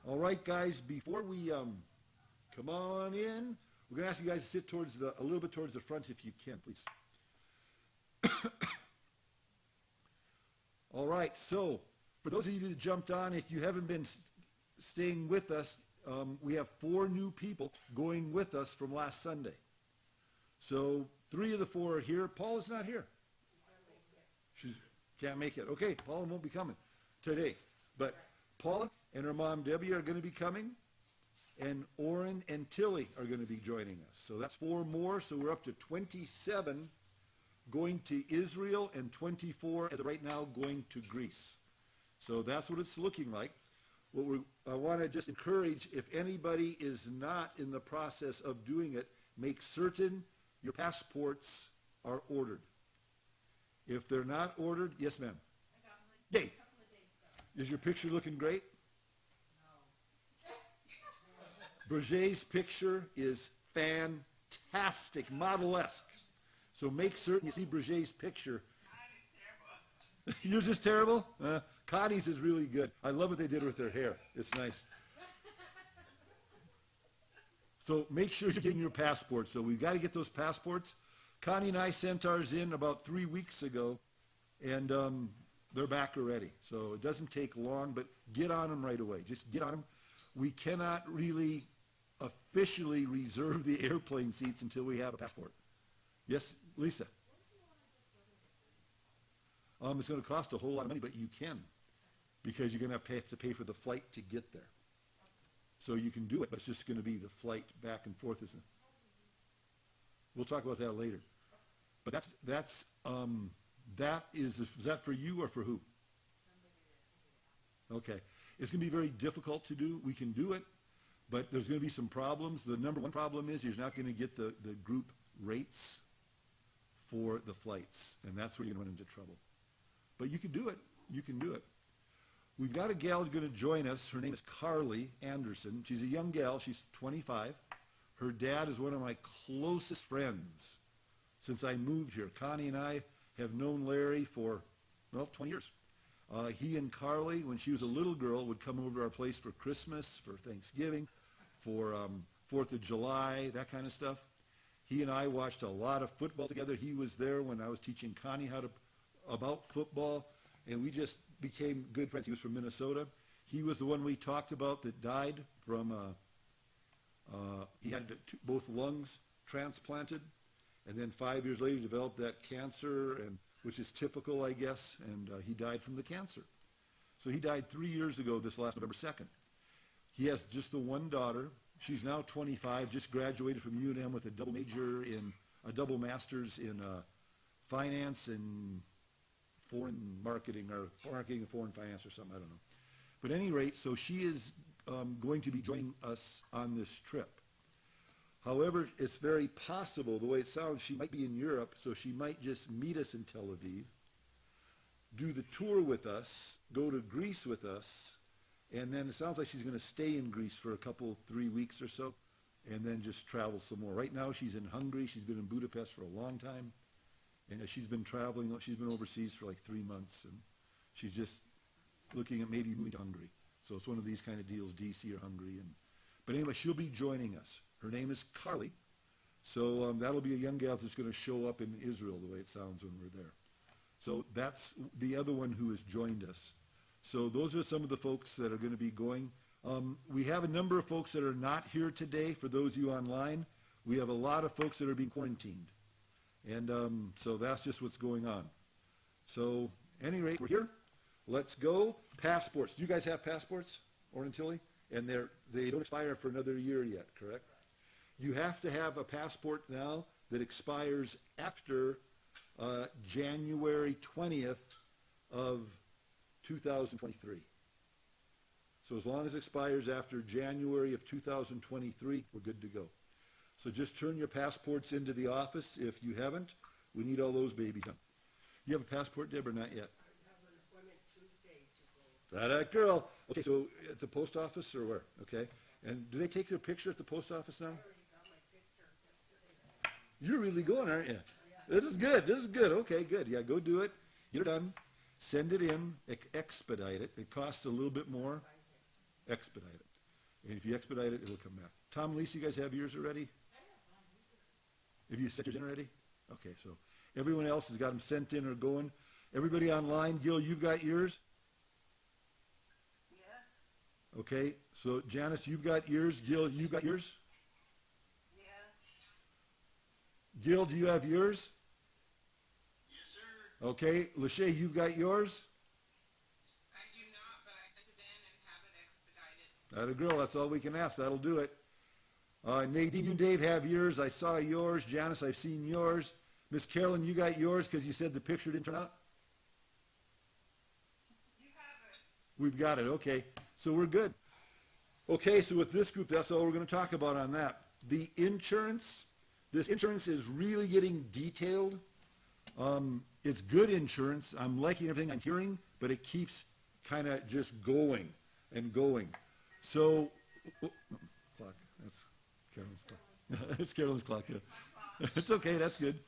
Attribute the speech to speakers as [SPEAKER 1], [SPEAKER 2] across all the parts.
[SPEAKER 1] All right, guys, before we come on in, we're going to ask you guys to sit a little bit towards the front if you can, please. All right, so for those of you that jumped on, if you haven't been staying with us, we have 4 new people going with us from last Sunday. So 3 of the 4 are here. Paula's not here. She can't make it. Okay, Paula won't be coming today. But Paula and her mom Debbie are going to be coming, and Orrin and Tilly are going to be joining us. So that's 4 more, so we're up to 27 going to Israel and 24 as of right now going to Greece. So that's what it's looking like. I want to just encourage, if anybody is not in the process of doing it, make certain your passports are ordered. If they're not ordered, yes, ma'am.
[SPEAKER 2] I got mine
[SPEAKER 1] Yay.
[SPEAKER 2] a couple of days ago.
[SPEAKER 1] Is your picture looking great?
[SPEAKER 2] No.
[SPEAKER 1] Berger's picture is fantastic, model-esque. So make certain you see Berger's picture. Yours is terrible? Connie's is really good. I love what they did with their hair. It's nice. So make sure you're getting your passports. So we've got to get those passports. Connie and I sent ours in about 3 weeks ago, and they're back already. So it doesn't take long, but get on them right away. Just get on them. We cannot really officially reserve the airplane seats until we have a passport. Yes, Lisa? It's going to cost a whole lot of money, but you can, because you're going to have to pay for the flight to get there. So you can do it, but it's just going to be the flight back and forth, isn't it? We'll talk about that later. But is that for you or for who? Okay. It's going to be very difficult to do. We can do it, but there's going to be some problems. The number one problem is you're not going to get the group rates for the flights, and that's where you're going to run into trouble. But you can do it. You can do it. We've got a gal who's going to join us. Her name is Carly Anderson. She's a young gal. She's 25. Her dad is one of my closest friends since I moved here. Connie and I have known Larry for, 20 years. He and Carly, when she was a little girl, would come over to our place for Christmas, for Thanksgiving, for 4th of July, that kind of stuff. He and I watched a lot of football together. He was there when I was teaching Connie about football, and we just became good friends. He was from Minnesota. He was the one we talked about that died from, he had both lungs transplanted, and then 5 years later he developed that cancer, which is typical, I guess, and he died from the cancer. So he died 3 years ago, this last November 2nd. He has just the one daughter. She's now 25, just graduated from UNM with a double master's in finance and foreign marketing, or marketing and foreign finance or something, I don't know. But at any rate, so she is going to be joining us on this trip. However, it's very possible, the way it sounds, she might be in Europe, so she might just meet us in Tel Aviv, do the tour with us, go to Greece with us, and then it sounds like she's going to stay in Greece for 3 weeks or so, and then just travel some more. Right now she's in Hungary. She's been in Budapest for a long time, and she's been traveling. She's been overseas for 3 months, and she's just looking at maybe moving to Hungary. So it's one of these kind of deals, DC or Hungary. But anyway, she'll be joining us. Her name is Carly. So that'll be a young gal that's going to show up in Israel the way it sounds when we're there. So that's the other one who has joined us. So those are some of the folks that are going to be going. We have a number of folks that are not here today. For those of you online, we have a lot of folks that are being quarantined. And so that's just what's going on. So at any rate, we're here. Let's go. Passports. Do you guys have passports, Orrin and Tilly? And they don't expire for another year yet, correct? You have to have a passport now that expires after January 20th of 2023. So as long as it expires after January of 2023, we're good to go. So just turn your passports into the office if you haven't. We need all those babies done. You have a passport, Deb, or not yet?
[SPEAKER 2] I have an appointment Tuesday to go.
[SPEAKER 1] That girl. Okay, so at the post office or where? Okay. And do they take their picture at the post office now?
[SPEAKER 2] I already got my picture yesterday.
[SPEAKER 1] You're really going, aren't you?
[SPEAKER 2] Yeah.
[SPEAKER 1] This is good. This is good. Okay, good. Yeah, go do it. Get it done. Send it in. Expedite it. It costs a little bit more. Expedite it. And if you expedite it, it'll come back. Tom and Lisa, you guys have yours already? Have you sent yours in already? Okay, so everyone else has got them sent in or going. Everybody online, Gil, you've got yours?
[SPEAKER 2] Yeah.
[SPEAKER 1] Okay, so Janice, you've got yours. Gil, you got yours?
[SPEAKER 2] Yeah.
[SPEAKER 1] Gil, do you have yours?
[SPEAKER 3] Yes, sir.
[SPEAKER 1] Okay, Lachey, you've got yours?
[SPEAKER 3] I do not, but I sent it in and have it expedited.
[SPEAKER 1] That'll girl, that's all we can ask. That'll do it. Nadine, you and Dave have yours. I saw yours. Janice, I've seen yours. Miss Carolyn, you got yours because you said the picture didn't turn out?
[SPEAKER 2] You have it.
[SPEAKER 1] We've got it. Okay. So we're good. Okay, so with this group, that's all we're going to talk about on that. The insurance, this insurance is really getting detailed. It's good insurance. I'm liking everything I'm hearing, but it keeps kind of just going and going. So, clock. That's Carolyn's clock. It's Carolyn's clock, yeah. It's okay, that's good.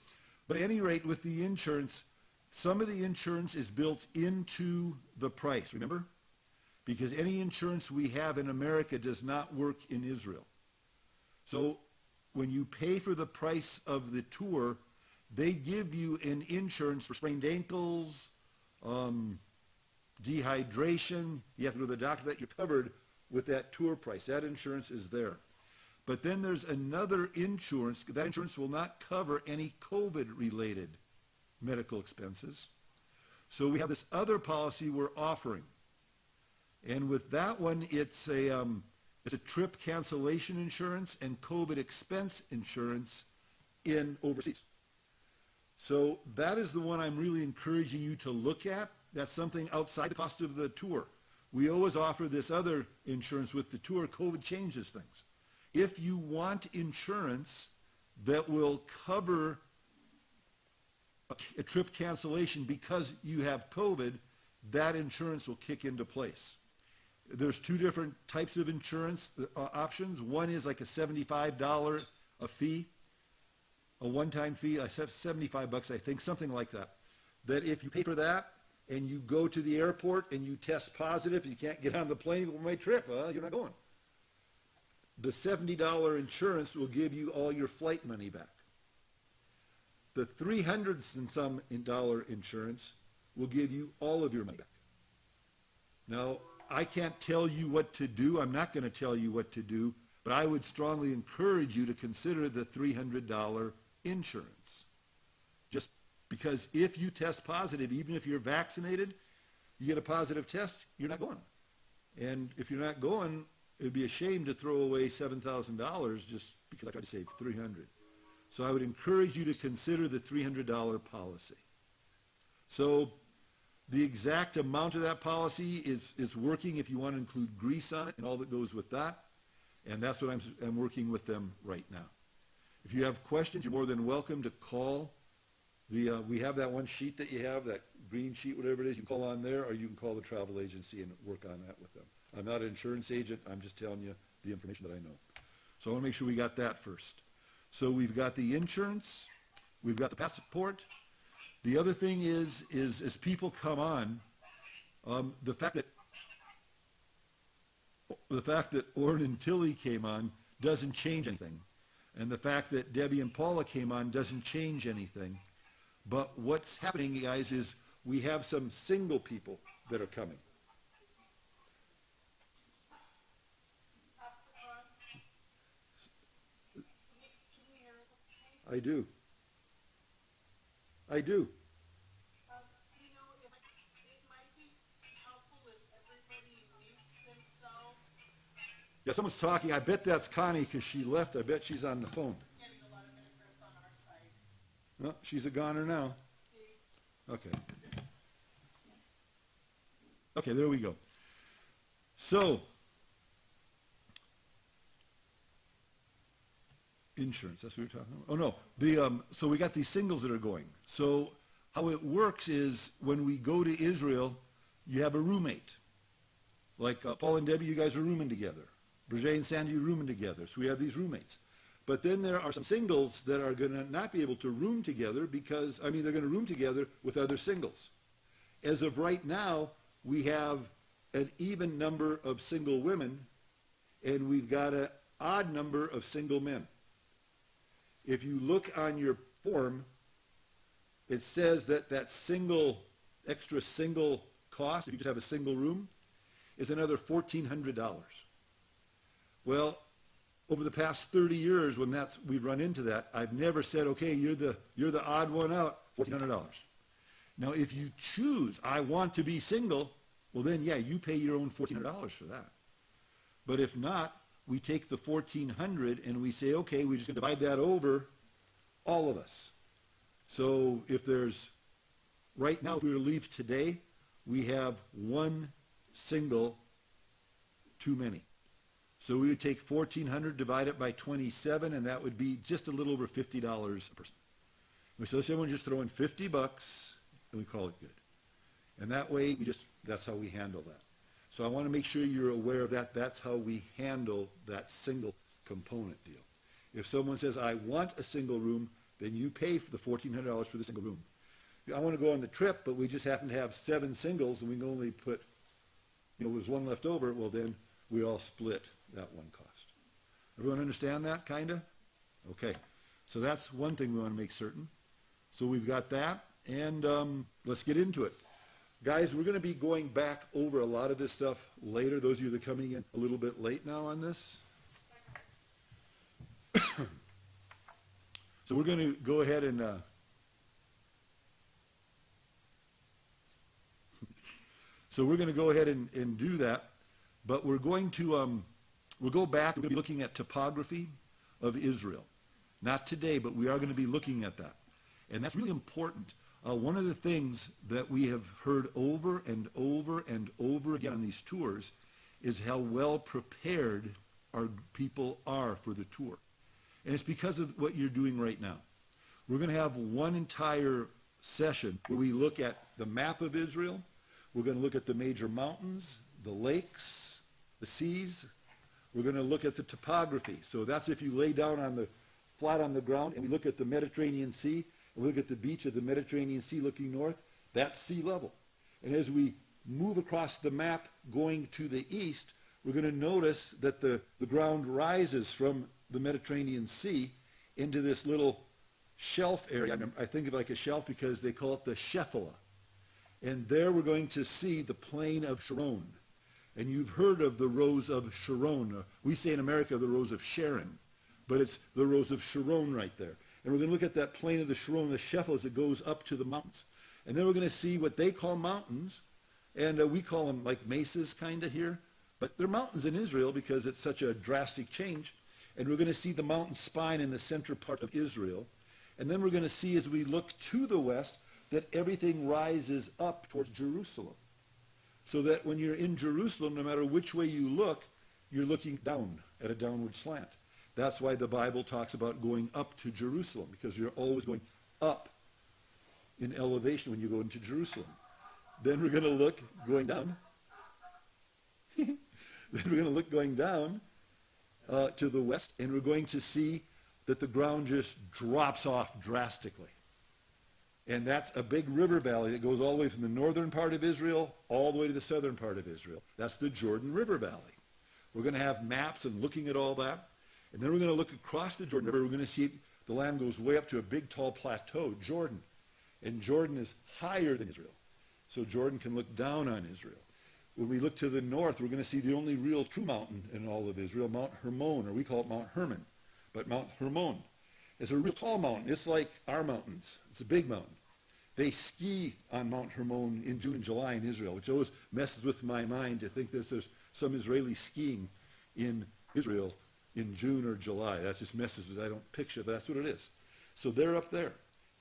[SPEAKER 1] But at any rate, with the insurance, some of the insurance is built into the price, remember? Because any insurance we have in America does not work in Israel. So when you pay for the price of the tour, they give you an insurance for sprained ankles, dehydration. You have to go to the doctor. That you're covered with that tour price. That insurance is there. But then there's another insurance. That insurance will not cover any COVID-related medical expenses. So we have this other policy we're offering. And with that one, it's a trip cancellation insurance and COVID expense insurance in overseas. So that is the one I'm really encouraging you to look at. That's something outside the cost of the tour. We always offer this other insurance with the tour. COVID changes things. If you want insurance that will cover a trip cancellation because you have COVID, that insurance will kick into place. There's two different types of insurance options. One is like a $75 a fee, a one-time fee. I said $75, I think, something like that. That if you pay for that and you go to the airport and you test positive, you can't get on the plane for my trip, you're not going. The $70 insurance will give you all your flight money back. The $300 and some dollar insurance will give you all of your money back. Now, I can't tell you what to do. I'm not going to tell you what to do, but I would strongly encourage you to consider the $300 insurance. Just because if you test positive, even if you're vaccinated, you get a positive test, you're not going. And if you're not going, it'd be a shame to throw away $7,000 just because I tried to save $300. So I would encourage you to consider the $300 policy. So the exact amount of that policy is working if you want to include grease on it and all that goes with that. And that's what I'm working with them right now. If you have questions, you're more than welcome to call. We have that one sheet that you have, that green sheet, whatever it is. You can call on there, or you can call the travel agency and work on that with them. I'm not an insurance agent. I'm just telling you the information that I know. So I want to make sure we got that first. So we've got the insurance. We've got the passport. The other thing is as people come on, the fact that Orrin and Tilly came on doesn't change anything. And the fact that Debbie and Paula came on doesn't change anything. But what's happening, guys, is we have some single people that are coming. I do. I do.
[SPEAKER 2] You know, it might be helpful if everybody mutes themselves.
[SPEAKER 1] Yeah, someone's talking. I bet that's Connie because she left. I bet she's on the phone.
[SPEAKER 2] Getting a lot of interference on our side.
[SPEAKER 1] No, she's a goner now. Okay. Okay, there we go. So, insurance, that's what we're talking about? Oh, no. So we got these singles that are going. So how it works is when we go to Israel, you have a roommate. Like Paul and Debbie, you guys are rooming together. Brigitte and Sandy are rooming together. So we have these roommates. But then there are some singles that are going to not be able to room together because, they're going to room together with other singles. As of right now, we have an even number of single women and we've got an odd number of single men. If you look on your form, it says that extra single cost, if you just have a single room, is another $1,400. Well, over the past 30 years, when we've run into that, I've never said, okay, you're the odd one out, $1,400. Now, if you choose, I want to be single, well then, yeah, you pay your own $1,400 for that. But if not, we take the $1,400 and we say, okay, we just divide that over all of us. So if right now, if we were to leave today, we have one single too many. So we would take $1,400, divide it by 27, and that would be just a little over $50 a person. So let's say everyone just throw in $50, and we call it good. And that way, that's how we handle that. So I want to make sure you're aware of that. That's how we handle that single component deal. If someone says, I want a single room, then you pay for the $1,400 for the single room. I want to go on the trip, but we just happen to have 7 singles, and we can only put, there's one left over, well then we all split that one cost. Everyone understand that, kind of? Okay. So that's one thing we want to make certain. So we've got that, and let's get into it. Guys, we're going to be going back over a lot of this stuff later. Those of you that are coming in a little bit late now on this. So we're going to go ahead and do that. But we're going to we'll go back. We're going to be looking at topography of Israel. Not today, but we are going to be looking at that. And that's really important. One of the things that we have heard over and over and over again on these tours is how well prepared our people are for the tour. And it's because of what you're doing right now. We're going to have one entire session where we look at the map of Israel. We're going to look at the major mountains, the lakes, the seas. We're going to look at the topography. So that's if you lay down flat on the ground and we look at the Mediterranean Sea, and we look at the beach of the Mediterranean Sea looking north, that's sea level. And as we move across the map going to the east, we're going to notice that the ground rises from the Mediterranean Sea into this little shelf area. I think of it like a shelf because they call it the Shephelah. And there we're going to see the plain of Sharon. And you've heard of the Rose of Sharon. We say in America the Rose of Sharon, but it's the Rose of Sharon right there. And we're going to look at that plain of the Sharon, the Shephelah, as it goes up to the mountains. And then we're going to see what they call mountains, and we call them like mesas kind of here. But they're mountains in Israel because it's such a drastic change. And we're going to see the mountain spine in the center part of Israel. And then we're going to see as we look to the west that everything rises up towards Jerusalem. So that when you're in Jerusalem, no matter which way you look, you're looking down at a downward slant. That's why the Bible talks about going up to Jerusalem, because you're always going up in elevation when you go into Jerusalem. Then we're going to look going down. Then we're going to look going down to the west, and we're going to see that the ground just drops off drastically. And that's a big river valley that goes all the way from the northern part of Israel all the way to the southern part of Israel. That's the Jordan River Valley. We're going to have maps and looking at all that. And then we're going to look across the Jordan River. We're going to see the land goes way up to a big, tall plateau, Jordan. And Jordan is higher than Israel. So Jordan can look down on Israel. When we look to the north, we're going to see the only real true mountain in all of Israel, Mount Hermon, or we call it Mount Hermon. But Mount Hermon is a real tall mountain. It's like our mountains. It's a big mountain. They ski on Mount Hermon in June and July in Israel, which always messes with my mind to think that there's some Israeli skiing in Israel in June or July. That just messes with, I don't picture, but that's what it is. So they're up there.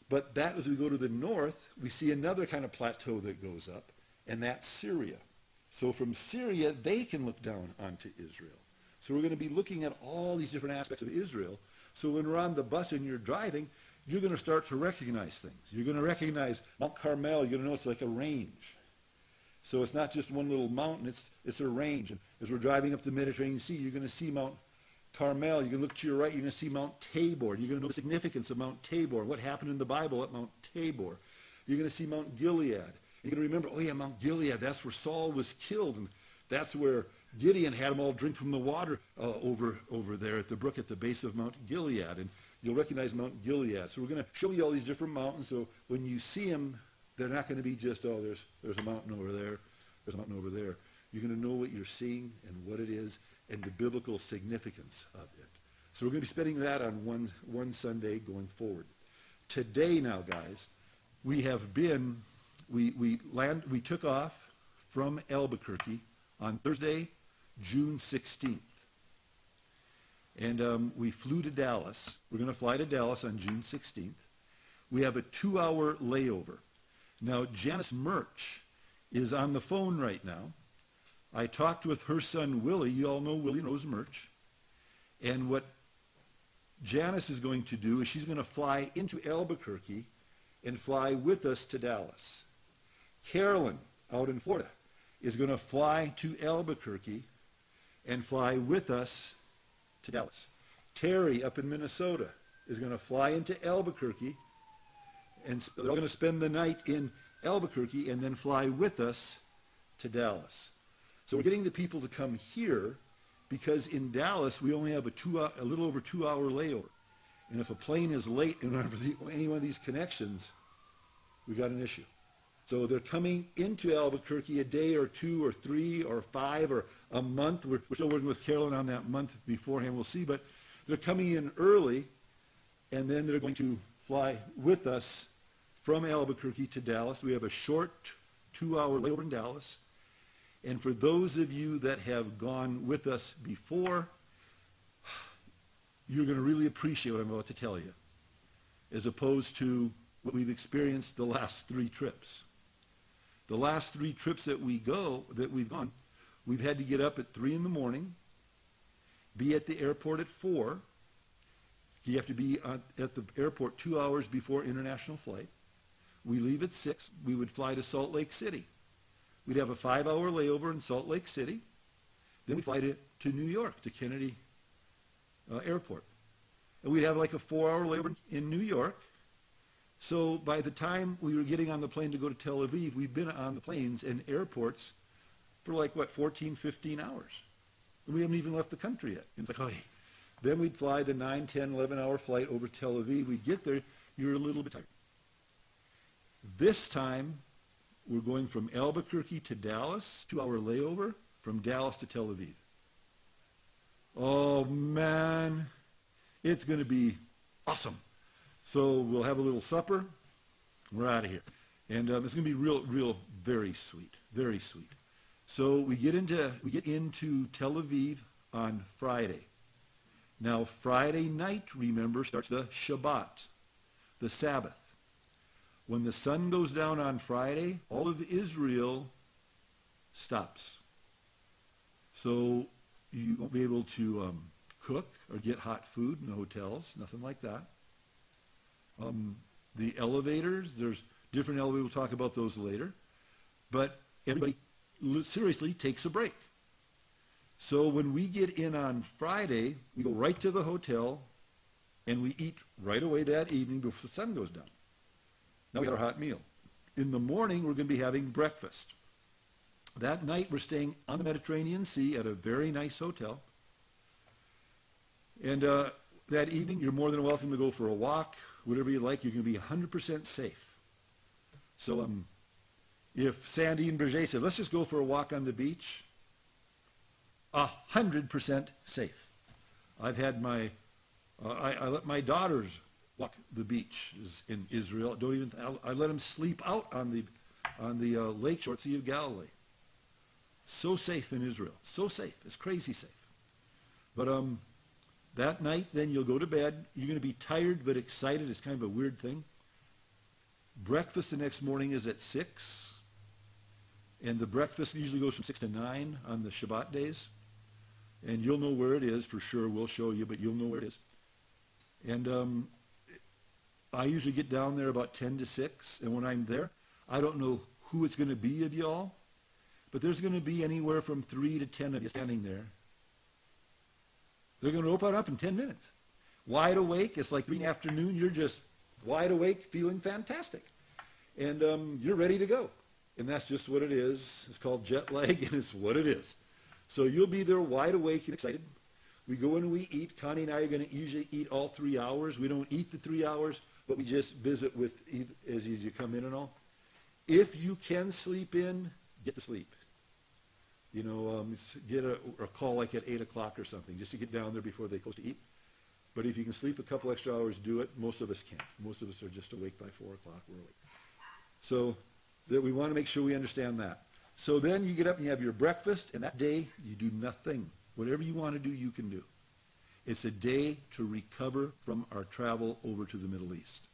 [SPEAKER 1] But that, as we go to the north, we see another kind of plateau that goes up, and that's Syria. So from Syria, they can look down onto Israel. So we're going to be looking at all these different aspects of Israel. So when we're on the bus and you're driving, you're going to start to recognize things. You're going to recognize Mount Carmel. You're going to know it's like a range. So it's not just one little mountain. It's a range. And as we're driving up the Mediterranean Sea, you're going to see Mount Carmel. You can look to your right. You're going to see Mount Tabor. You're going to know the significance of Mount Tabor, what happened in the Bible at Mount Tabor. You're going to see Mount Gilead. You're going to remember, oh yeah, Mount Gilead, that's where Saul was killed. And that's where Gideon had them all drink from the water over there at the brook at the base of Mount Gilead. And you'll recognize Mount Gilead. So we're going to show you all these different mountains. So when you see them, they're not going to be just, oh, there's a mountain over there. There's a mountain over there. You're going to know what you're seeing and what it is and the biblical significance of it. So we're going to be spending that on one Sunday going forward. Today now, guys, we took off from Albuquerque on Thursday, June 16th. And we flew to Dallas. We're going to fly to Dallas on June 16th. We have a 2-hour layover. Now, Janice Murch is on the phone right now. I talked with her son, Willie. You all know Willie knows Murch. And what Janice is going to do is she's going to fly into Albuquerque and fly with us to Dallas. Carolyn, out in Florida, is going to fly to Albuquerque and fly with us to Dallas. Terry, up in Minnesota, is going to fly into Albuquerque, and they're all going to spend the night in Albuquerque and then fly with us to Dallas. So we're getting the people to come here because in Dallas we only have a little over 2-hour layover. And if a plane is late in any one of these connections, we've got an issue. So they're coming into Albuquerque a day or 2 or 3 or 5 or a month. We're still working with Carolyn on that month beforehand. We'll see. But they're coming in early, and then they're going to fly with us from Albuquerque to Dallas. We have a short 2-hour layover in Dallas. And for those of you that have gone with us before, you're going to really appreciate what I'm about to tell you, as opposed to what we've experienced the last 3 trips. The last 3 trips that we've gone, we've had to get up at 3 in the morning, be at the airport at 4. You have to be at the airport 2 hours before international flight. We leave at 6. We would fly to Salt Lake City. We'd have a 5-hour layover in Salt Lake City. Then we'd fly to New York, to Kennedy Airport. And we'd have like a 4-hour layover in New York. So by the time we were getting on the plane to go to Tel Aviv, we've been on the planes and airports for 14, 15 hours. And we haven't even left the country yet. And it's like, oh, hey. Then we'd fly the 9, 10, 11-hour flight over Tel Aviv. We'd get there, you're a little bit tired. This time, we're going from Albuquerque to Dallas, 2-hour layover, from Dallas to Tel Aviv. Oh, man, it's going to be awesome. So we'll have a little supper. We're out of here. And it's going to be real, very sweet, very sweet. So we get into Tel Aviv on Friday. Now, Friday night, remember, starts the Shabbat, the Sabbath. When the sun goes down on Friday, all of Israel stops. So you won't be able to cook or get hot food in the hotels, nothing like that. The elevators, there's different elevators, we'll talk about those later. But everybody seriously takes a break. So when we get in on Friday, we go right to the hotel, and we eat right away that evening before the sun goes down. Now we got our hot meal. In the morning, we're going to be having breakfast. That night, we're staying on the Mediterranean Sea at a very nice hotel. And that evening, you're more than welcome to go for a walk, whatever you like. You're going to be 100% safe. So if Sandy and Berger said, let's just go for a walk on the beach, 100% safe. I've had I let my daughters walk the beach in Israel. I let them sleep out on the lakeshore Sea of Galilee. So safe in Israel. So safe. It's crazy safe. But that night, then you'll go to bed. You're going to be tired but excited. It's kind of a weird thing. Breakfast the next morning is at 6. And the breakfast usually goes from 6 to 9 on the Shabbat days. And you'll know where it is for sure. We'll show you, but you'll know where it is. And I usually get down there about 10 to 6. And when I'm there, I don't know who it's going to be of y'all, but there's going to be anywhere from 3 to 10 of you standing there. They're going to open up in 10 minutes. Wide awake. It's like 3 in the afternoon. You're just wide awake, feeling fantastic. And you're ready to go. And that's just what it is. It's called jet lag, and it's what it is. So you'll be there wide awake and excited. We go in and we eat. Connie and I are going to usually eat all 3 hours. We don't eat the 3 hours, but we just visit with as you come in and all. If you can sleep in, get to sleep. You know, get a call like at 8 o'clock or something, just to get down there before they close to eat. But if you can sleep a couple extra hours, do it. Most of us can't. Most of us are just awake by 4 o'clock. We're awake. So that we want to make sure we understand that. So then you get up and you have your breakfast, and that day you do nothing. Whatever you want to do, you can do. It's a day to recover from our travel over to the Middle East.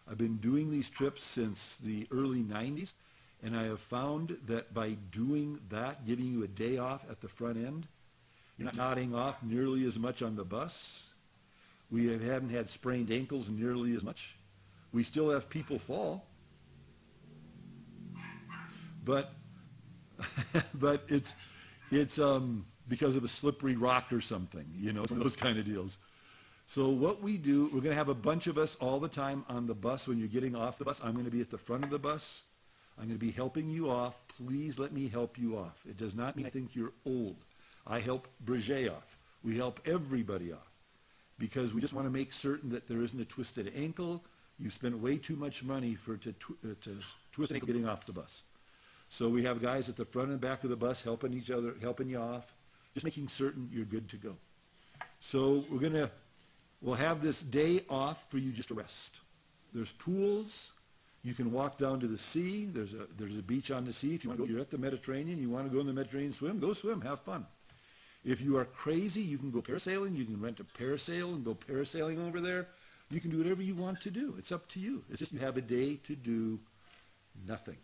[SPEAKER 1] I've been doing these trips since the early 90s, and I have found that by doing that, giving you a day off at the front end, you're not nodding off nearly as much on the bus. We haven't had sprained ankles nearly as much. We still have people fall. But but it's because of a slippery rock or something, you know, those kind of deals. So what we do, we're going to have a bunch of us all the time on the bus. When you're getting off the bus, I'm going to be at the front of the bus. I'm going to be helping you off. Please let me help you off. It does not mean I think you're old. I help Brigitte off. We help everybody off because we just want to make certain that there isn't a twisted ankle. You spent way too much money to twist an ankle getting off the bus. So we have guys at the front and back of the bus helping each other, helping you off, just making certain you're good to go. So we'll have this day off for you just to rest. There's pools. You can walk down to the sea. There's a beach on the sea. If you want to go, you're at the Mediterranean. You want to go in the Mediterranean, swim, go swim, have fun. If you are crazy, you can go parasailing. You can rent a parasail and go parasailing over there. You can do whatever you want to do. It's up to you. It's just you have a day to do nothing.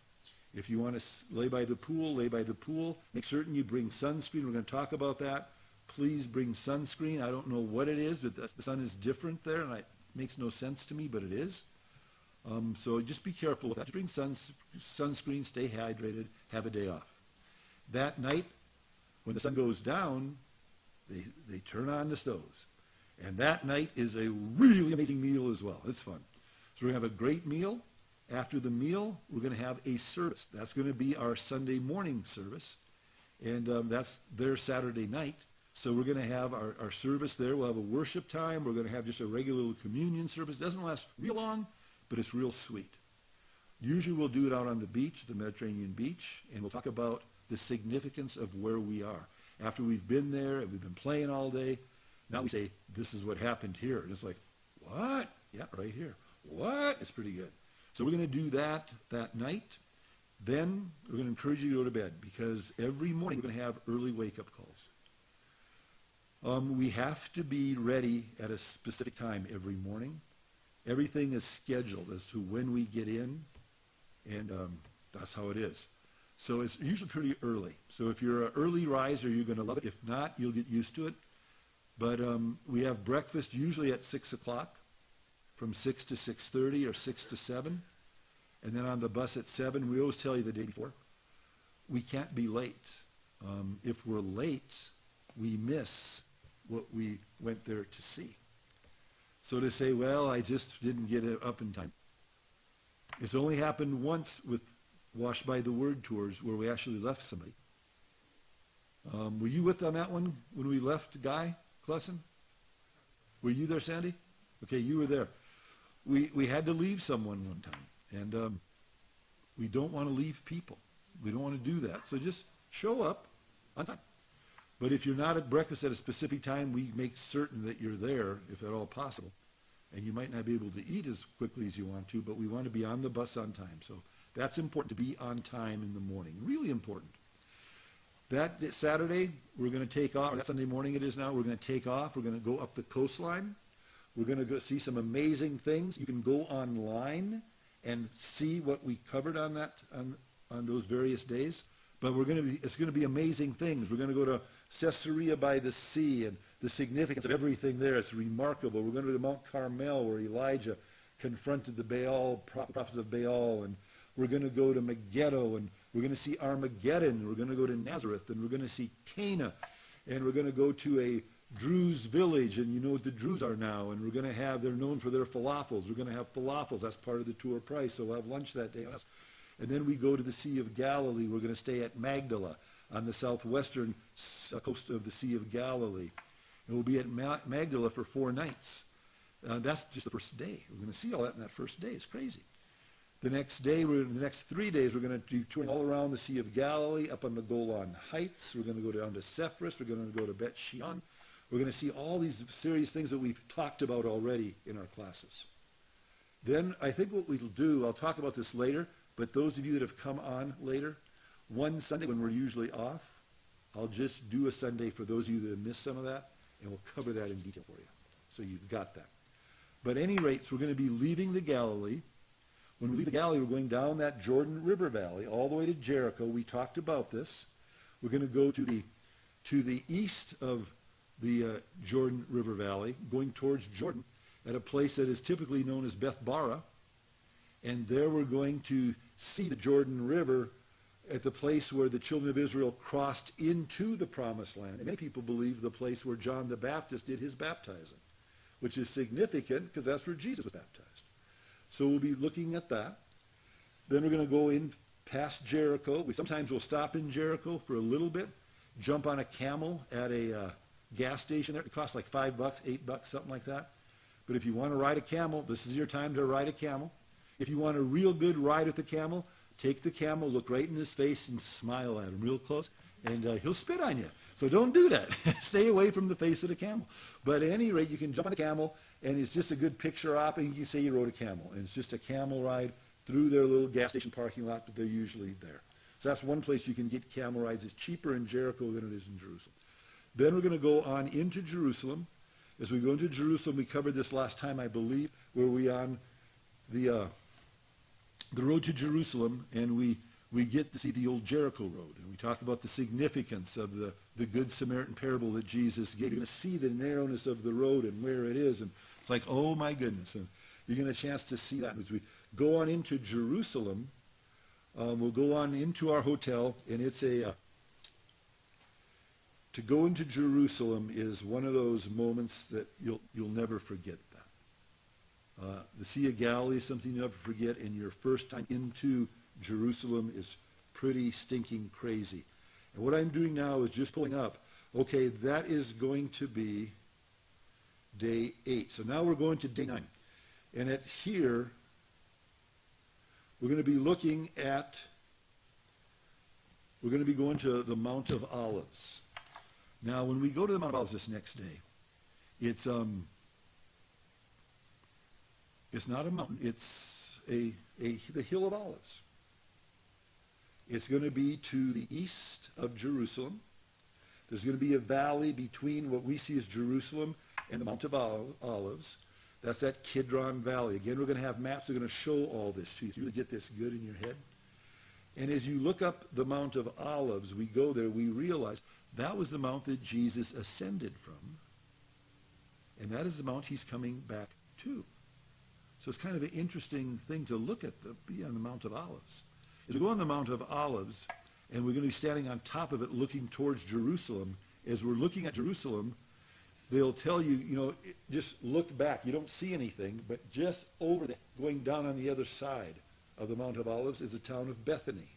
[SPEAKER 1] If you want to lay by the pool, lay by the pool. Make certain you bring sunscreen. We're going to talk about that. Please bring sunscreen. I don't know what it is, but the sun is different there, and it makes no sense to me, but it is. So just be careful with that. Just bring sunscreen, stay hydrated, have a day off. That night, when the sun goes down, they turn on the stoves. And that night is a really amazing meal as well. It's fun. So we're going to have a great meal. After the meal, we're going to have a service. That's going to be our Sunday morning service. And that's their Saturday night. So we're going to have our service there. We'll have a worship time. We're going to have just a regular little communion service. It doesn't last real long, but it's real sweet. Usually we'll do it out on the beach, the Mediterranean beach, and we'll talk about the significance of where we are. After we've been there and we've been playing all day, now we say, this is what happened here. And it's like, what? Yeah, right here. What? It's pretty good. So we're going to do that night. Then we're going to encourage you to go to bed because every morning we're going to have early wake-up calls. We have to be ready at a specific time every morning. Everything is scheduled as to when we get in, and that's how it is. So it's usually pretty early. So if you're an early riser, you're going to love it. If not, you'll get used to it. But we have breakfast usually at 6 o'clock, from 6 to 6:30 or 6 to 7. And then on the bus at 7, we always tell you the day before, we can't be late. If we're late, we miss what we went there to see. So to say, well, I just didn't get it up in time. It's only happened once with Washed by the Word tours where we actually left somebody. Were you with on that one when we left Guy Klesson? Were you there, Sandy? Okay, you were there. We had to leave someone one time, and we don't want to leave people. We don't want to do that. So just show up on time. But if you're not at breakfast at a specific time, we make certain that you're there, if at all possible. And you might not be able to eat as quickly as you want to, but we want to be on the bus on time. So that's important, to be on time in the morning. Really important. That Saturday, we're going to take off. Or that Sunday morning it is now. We're going to take off. We're going to go up the coastline. We're going to go see some amazing things. You can go online and see what we covered on those various days. But it's going to be amazing things. We're going to go to Caesarea by the sea and the significance of everything there. It's remarkable. We're going to Mount Carmel where Elijah confronted the prophets of Baal. And we're going to go to Megiddo, and we're going to see Armageddon. We're going to go to Nazareth, and we're going to see Cana. And we're going to go to a Druze village, and you know what the Druze are now. And they're known for their falafels. We're going to have falafels. That's part of the tour price, so we'll have lunch that day. And then we go to the Sea of Galilee. We're going to stay at Magdala. on the southwestern coast of the Sea of Galilee. And we'll be at Magdala for 4 nights. That's just the first day. We're going to see all that in that first day. It's crazy. The next day, the next 3 days, we're going to do touring all around the Sea of Galilee, up on the Golan Heights. We're going to go down to Sepphoris. We're going to go to Bet Shean. We're going to see all these serious things that we've talked about already in our classes. Then I think what we'll do, I'll talk about this later, but those of you that have come on later, one Sunday when we're usually off, I'll just do a Sunday for those of you that have missed some of that, and we'll cover that in detail for you. So you've got that. But at any rate, so we're going to be leaving the Galilee. When we leave the Galilee, we're going down that Jordan River Valley all the way to Jericho. We talked about this. We're going to go to the east of the Jordan River Valley, going towards Jordan, at a place that is typically known as Beth Bara. And there we're going to see the Jordan River at the place where the children of Israel crossed into the Promised Land. And many people believe the place where John the Baptist did his baptizing, which is significant because that's where Jesus was baptized. So we'll be looking at that. Then we're going to go in past Jericho. Sometimes we'll stop in Jericho for a little bit, jump on a camel at a gas station there. It costs like $5, $8, something like that. But if you want to ride a camel, this is your time to ride a camel. If you want a real good ride with the camel, take the camel, look right in his face, and smile at him real close, and he'll spit on you. So don't do that. Stay away from the face of the camel. But at any rate, you can jump on the camel, and it's just a good picture op, and you can say you rode a camel. And it's just a camel ride through their little gas station parking lot, but they're usually there. So that's one place you can get camel rides. It's cheaper in Jericho than it is in Jerusalem. Then we're going to go on into Jerusalem. As we go into Jerusalem, we covered this last time, I believe, where we on the road to Jerusalem, and we get to see the old Jericho road. And we talk about the significance of the Good Samaritan parable that Jesus gave. You're going to see the narrowness of the road and where it is. And it's like, oh my goodness. And you're going to get a chance to see that. As we go on into Jerusalem, we'll go on into our hotel, and it's to go into Jerusalem is one of those moments that you'll never forget that. The Sea of Galilee is something you'll never forget, and your first time into Jerusalem is pretty stinking crazy. And what I'm doing now is just pulling up. Okay, that is going to be day 8. So now we're going to day 9. And at here, we're going to be looking at, we're going to be going to the Mount of Olives. Now, when we go to the Mount of Olives this next day, it's not a mountain, it's the Hill of Olives. It's going to be to the east of Jerusalem. There's going to be a valley between what we see as Jerusalem and the Mount of Olives. That's that Kidron Valley. Again, we're going to have maps that are going to show all this to you, so you really get this good in your head. And as you look up the Mount of Olives, we go there, we realize that was the mount that Jesus ascended from. And that is the mount he's coming back to. So it's kind of an interesting thing to look at, be on the Mount of Olives. As we go on the Mount of Olives, and we're going to be standing on top of it looking towards Jerusalem, as we're looking at Jerusalem, they'll tell you, just look back. You don't see anything, but just over there, going down on the other side of the Mount of Olives is the town of Bethany.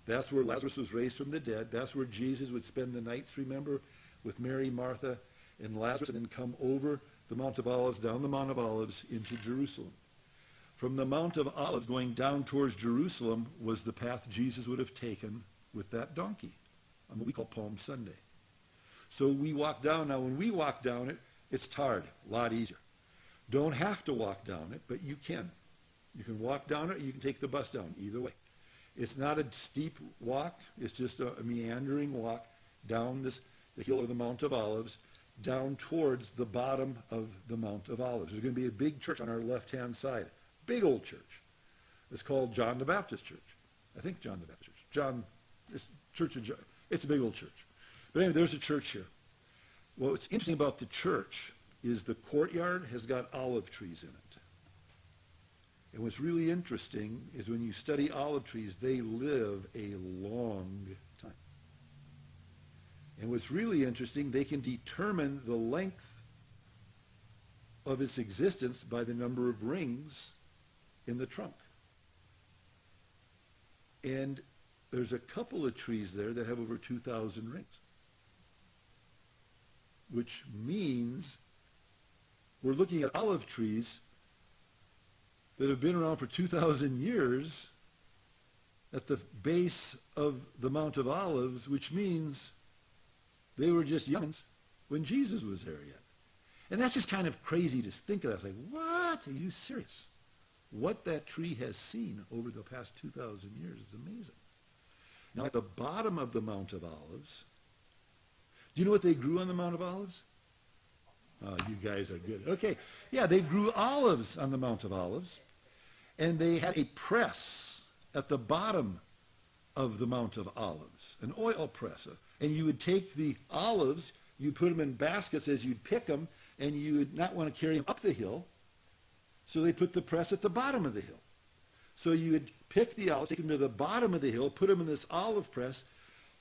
[SPEAKER 1] That's where Lazarus was raised from the dead. That's where Jesus would spend the nights, remember, with Mary, Martha, and Lazarus, and then come over the Mount of Olives, down the Mount of Olives, into Jerusalem. From the Mount of Olives going down towards Jerusalem was the path Jesus would have taken with that donkey on what we call Palm Sunday. So we walk down. Now, when we walk down it, it's tarred, a lot easier. Don't have to walk down it, but you can. You can walk down it, or you can take the bus down, either way. It's not a steep walk. It's just a meandering walk down the hill of the Mount of Olives, down towards the bottom of the Mount of Olives. There's going to be a big church on our left-hand side, big old church. It's called John the Baptist Church. I think John the Baptist Church. It's a big old church. But anyway, there's a church here. What's interesting about the church is the courtyard has got olive trees in it. And what's really interesting is when you study olive trees, they live a long time. And what's really interesting, they can determine the length of its existence by the number of rings in the trunk. And there's a couple of trees there that have over 2,000 rings, which means we're looking at olive trees that have been around for 2,000 years at the base of the Mount of Olives, which means they were just youngins when Jesus was there yet. And that's just kind of crazy to think of that. It's like, what? Are you serious? What that tree has seen over the past 2,000 years is amazing. Now, at the bottom of the Mount of Olives, do you know what they grew on the Mount of Olives? Oh, you guys are good. Okay. Yeah, they grew olives on the Mount of Olives, and they had a press at the bottom of the Mount of Olives, an oil press. And you would take the olives, you'd put them in baskets as you'd pick them, and you would not want to carry them up the hill, so they put the press at the bottom of the hill. So you would pick the olives, take them to the bottom of the hill, put them in this olive press,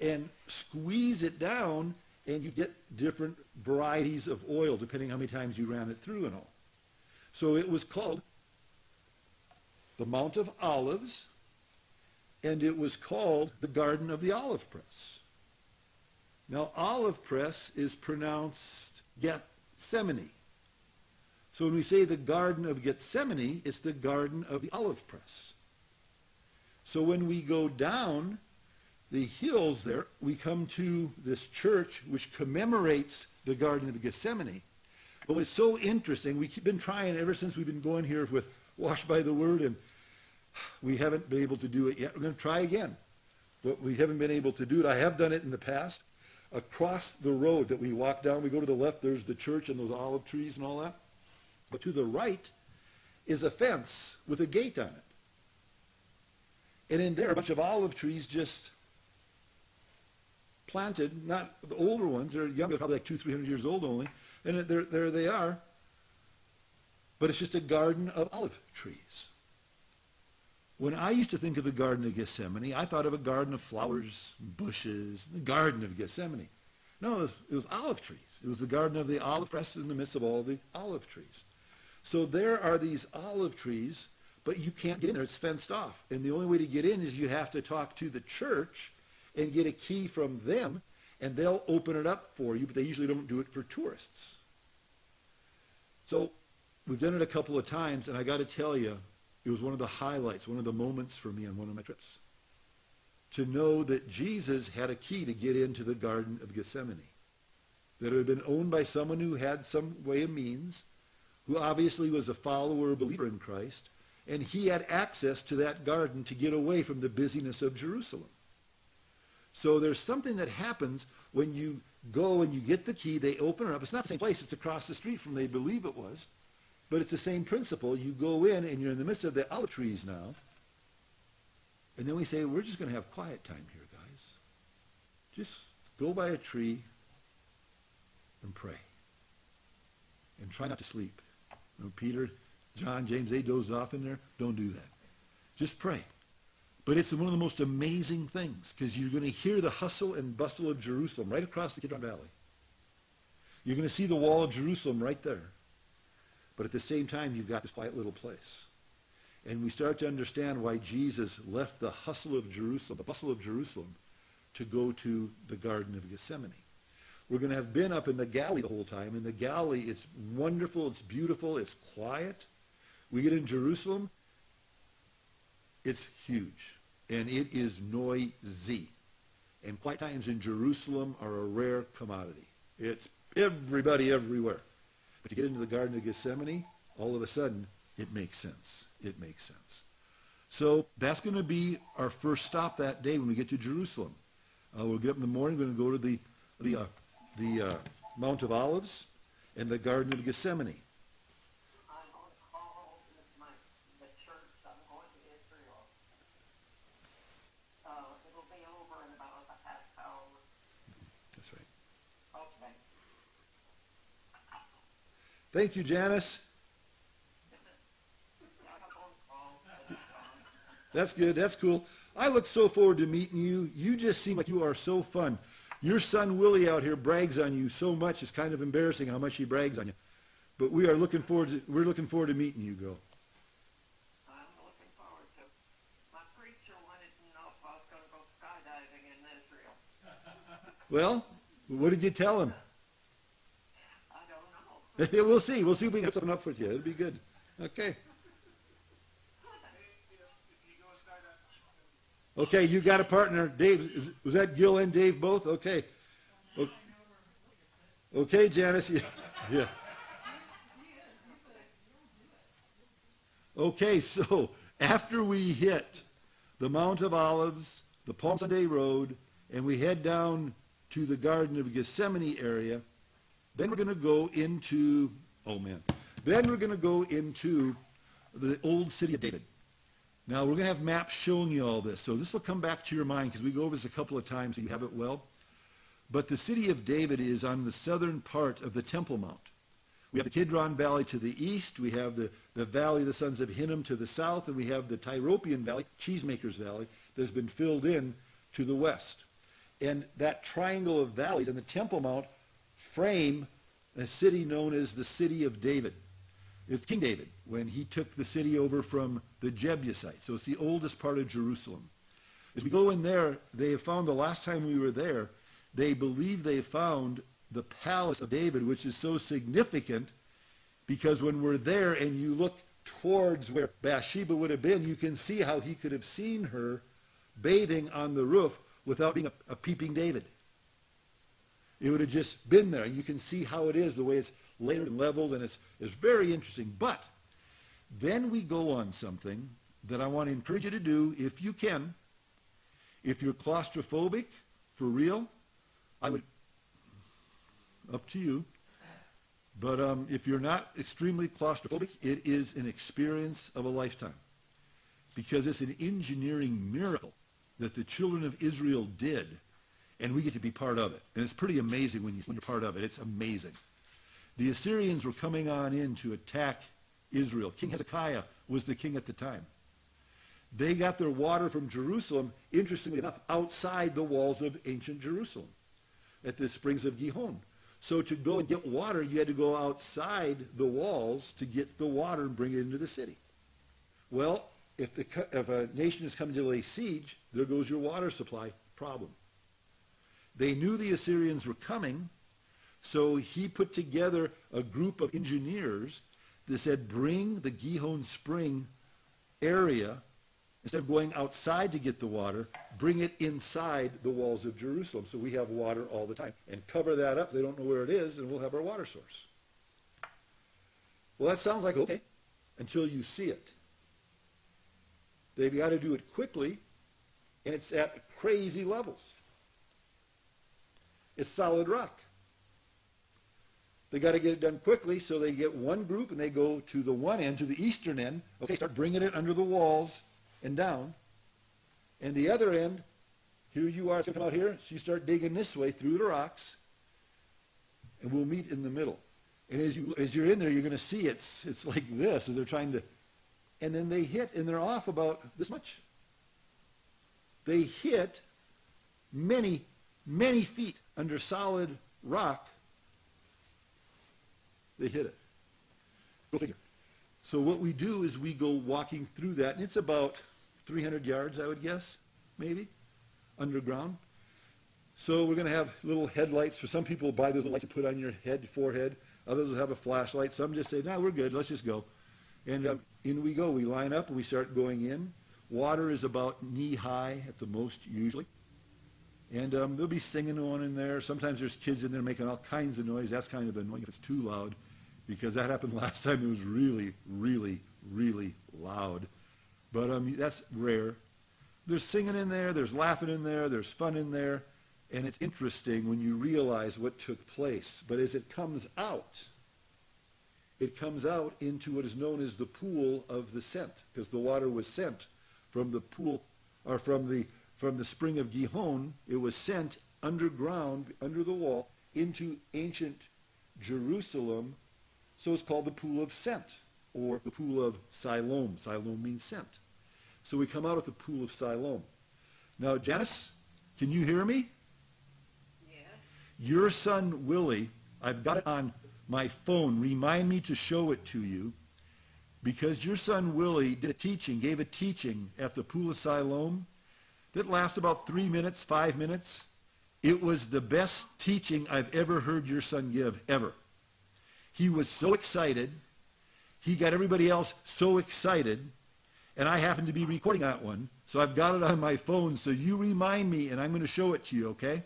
[SPEAKER 1] and squeeze it down, and you get different varieties of oil, depending how many times you ran it through and all. So it was called the Mount of Olives, and it was called the Garden of the Olive Press. Now, olive press is pronounced Gethsemane. So when we say the Garden of Gethsemane, it's the Garden of the Olive Press. So when we go down the hills there, we come to this church which commemorates the Garden of Gethsemane. But what's so interesting, we've been trying ever since we've been going here with Washed by the Word, and we haven't been able to do it yet. We're going to try again, but we haven't been able to do it. I have done it in the past. Across the road that we walk down, we go to the left, there's the church and those olive trees and all that. But to the right is a fence with a gate on it. And in there, a bunch of olive trees just planted, not the older ones, they're younger, probably like 200-300 years old only, and there they are. But it's just a garden of olive trees. When I used to think of the Garden of Gethsemane, I thought of a garden of flowers, bushes, the Garden of Gethsemane. No, it was olive trees. It was the Garden of the Olive Press in the midst of all the olive trees. So there are these olive trees, but you can't get in there. It's fenced off. And the only way to get in is you have to talk to the church and get a key from them, and they'll open it up for you, but they usually don't do it for tourists. So we've done it a couple of times, and I got to tell you, it was one of the highlights, one of the moments for me on one of my trips, to know that Jesus had a key to get into the Garden of Gethsemane, that it had been owned by someone who had some way of means, who obviously was a follower or believer in Christ, and he had access to that garden to get away from the busyness of Jerusalem. So there's something that happens when you go and you get the key, they open it up. It's not the same place, it's across the street from they believe it was. But it's the same principle. You go in and you're in the midst of the olive trees now. And then we say, we're just going to have quiet time here, guys. Just go by a tree and pray. And try not to sleep. You know, Peter, John, James, they dozed off in there. Don't do that. Just pray. But it's one of the most amazing things, because you're going to hear the hustle and bustle of Jerusalem right across the Kidron Valley. You're going to see the wall of Jerusalem right there. But at the same time, you've got this quiet little place. And we start to understand why Jesus left the hustle of Jerusalem, the bustle of Jerusalem, to go to the Garden of Gethsemane. We're going to have been up in the Galilee the whole time. In the Galilee, it's wonderful, it's beautiful, it's quiet. We get in Jerusalem, it's huge. And it is noisy. And quiet times in Jerusalem are a rare commodity. It's everybody everywhere. But to get into the Garden of Gethsemane, all of a sudden, it makes sense. It makes sense. So that's going to be our first stop that day when we get to Jerusalem. We'll get up in the morning. We're going to go to the Mount of Olives and the Garden of Gethsemane.
[SPEAKER 4] I'm going to call the church. I'm going to Israel. It'll be over in about a half hour.
[SPEAKER 1] That's right.
[SPEAKER 4] Okay.
[SPEAKER 1] Thank you, Janice. That's good. That's cool. I look so forward to meeting you. You just seem like you are so fun. Your son Willie out here brags on you so much. It's kind of embarrassing how much he brags on you. But we're looking forward to meeting you, girl.
[SPEAKER 4] I'm looking forward to. My preacher wanted to know if I was going to go
[SPEAKER 1] Well, what did you tell him?
[SPEAKER 4] I don't know.
[SPEAKER 1] We'll see. We'll see if we can get something up for you. It'll be good. Okay. Okay, you got a partner. Dave, was that Gil and Dave both? Okay. Okay, Janice. Yeah. Okay, so after we hit the Mount of Olives, the Palm Sunday Road, and we head down to the Garden of Gethsemane area, then we're going to go into, then we're going to go into the old city of David. Now, we're going to have maps showing you all this, so this will come back to your mind because we go over this a couple of times so you have it well. But the city of David is on the southern part of the Temple Mount. We have the Kidron Valley to the east, we have the Valley of the Sons of Hinnom to the south, and we have the Tyropian Valley, Cheesemakers Valley, that has been filled in to the west. And that triangle of valleys and the Temple Mount frame a city known as the City of David. It's King David, when he took the city over from the Jebusites. So it's the oldest part of Jerusalem. As we go in there, they have found, the last time we were there, they believe they found the palace of David, which is so significant because when we're there and you look towards where Bathsheba would have been, you can see how he could have seen her bathing on the roof without being a peeping David. It would have just been there, and you can see how it is, the way it's layered and leveled, and it's very interesting. But then we go on something that I want to encourage you to do if you can. If you're claustrophobic, for real, I would, up to you. But if you're not extremely claustrophobic, it is an experience of a lifetime. Because it's an engineering miracle that the children of Israel did, and we get to be part of it. And it's pretty amazing when you're part of it. It's amazing. The Assyrians were coming on in to attack Israel. King Hezekiah was the king at the time. They got their water from Jerusalem, interestingly enough, outside the walls of ancient Jerusalem, at the springs of Gihon. So to go and get water, you had to go outside the walls to get the water and bring it into the city. Well, if a nation is coming to lay siege, there goes your water supply problem. They knew the Assyrians were coming, so he put together a group of engineers that said, bring the Gihon Spring area, instead of going outside to get the water, bring it inside the walls of Jerusalem so we have water all the time. And cover that up, they don't know where it is, and we'll have our water source. Well, that sounds like okay, until you see it. They've got to do it quickly, and it's at crazy levels. It's solid rock. They got to get it done quickly, so they get one group and they go to the one end, to the eastern end. Okay, start bringing it under the walls and down. And the other end, here you are, it's going to come out here, so you start digging this way through the rocks, and we'll meet in the middle. And as you're in there, you're going to see it's like this as they're trying to, and then they hit, and they're off about this much. They hit many, many feet under solid rock. They hit it. Go figure. So what we do is we go walking through that, and it's about 300 yards, I would guess, maybe, underground. So we're going to have little headlights. For some people, buy those lights to put on your forehead. Others will have a flashlight. Some just say, no, we're good. Let's just go. And in we go. We line up, and we start going in. Water is about knee-high at the most, usually. And they'll be singing on in there. Sometimes there's kids in there making all kinds of noise. That's kind of annoying if it's too loud, because that happened last time. It was really, really, really loud. But that's rare. There's singing in there. There's laughing in there. There's fun in there. And it's interesting when you realize what took place. But as it comes out into what is known as the pool of the scent, because the water was sent from the pool, or from the spring of Gihon. It was sent underground, under the wall, into ancient Jerusalem. So it's called the pool of scent, or the pool of Siloam. Siloam means scent. So we come out at the pool of Siloam. Now, Janice, can you hear me?
[SPEAKER 4] Yes.
[SPEAKER 1] Your son, Willie, I've got it on my phone. Remind me to show it to you, because your son, Willie, gave a teaching at the pool of Siloam that lasts about 3 minutes, 5 minutes. It was the best teaching I've ever heard your son give, ever. He was so excited. He got everybody else so excited. And I happened to be recording that one, so I've got it on my phone, so you remind me, and I'm going to show it to you, okay?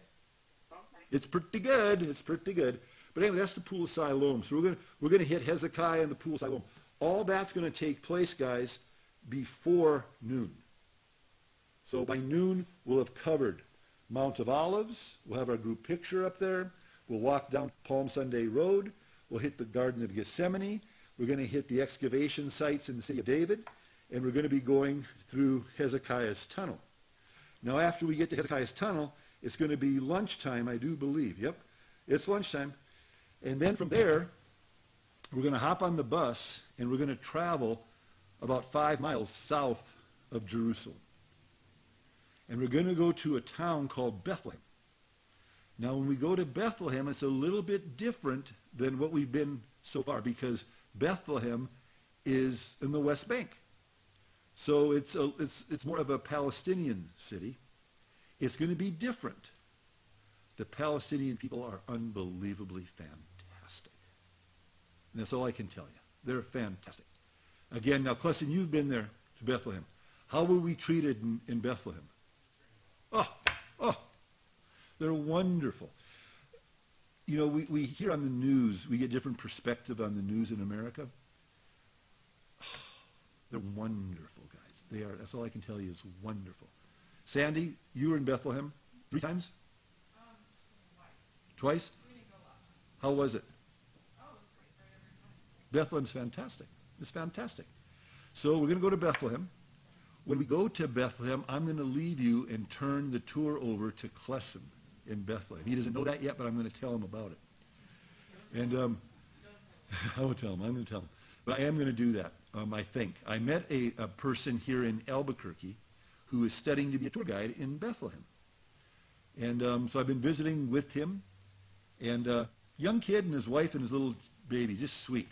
[SPEAKER 4] Okay.
[SPEAKER 1] It's pretty good. It's pretty good. But anyway, that's the Pool of Siloam. So we're going to hit Hezekiah and the Pool of Siloam. All that's going to take place, guys, before noon. So by noon, we'll have covered Mount of Olives. We'll have our group picture up there. We'll walk down Palm Sunday Road. We'll hit the Garden of Gethsemane. We're going to hit the excavation sites in the city of David. And we're going to be going through Hezekiah's tunnel. Now, after we get to Hezekiah's tunnel, it's going to be lunchtime, I do believe. Yep, it's lunchtime. And then from there, we're going to hop on the bus, and we're going to travel about 5 miles south of Jerusalem. And we're going to go to a town called Bethlehem. Now, when we go to Bethlehem, it's a little bit different than what we've been so far, because Bethlehem is in the West Bank. So it's more of a Palestinian city. It's going to be different. The Palestinian people are unbelievably fantastic. And that's all I can tell you. They're fantastic. Again, now, Clesson, you've been there to Bethlehem. How were we treated in Bethlehem? Oh, they're wonderful. You know, we hear on the news, we get different perspective on the news in America. They're wonderful, guys. They are. That's all I can tell you is wonderful. Sandy, you were in Bethlehem 3 times? Twice?
[SPEAKER 3] We didn't go last time.
[SPEAKER 1] How was it?
[SPEAKER 3] Oh, it was great. Right every time.
[SPEAKER 1] Bethlehem's fantastic. It's fantastic. So we're going to go to Bethlehem. When we go to Bethlehem, I'm going to leave you and turn the tour over to Clesson in Bethlehem. He doesn't know that yet, but I'm going to tell him about it. And I won't tell him. I'm going to tell him. But I am going to do that, I think. I met a person here in Albuquerque who is studying to be a tour guide in Bethlehem. And so I've been visiting with him. And young kid and his wife and his little baby, just sweet.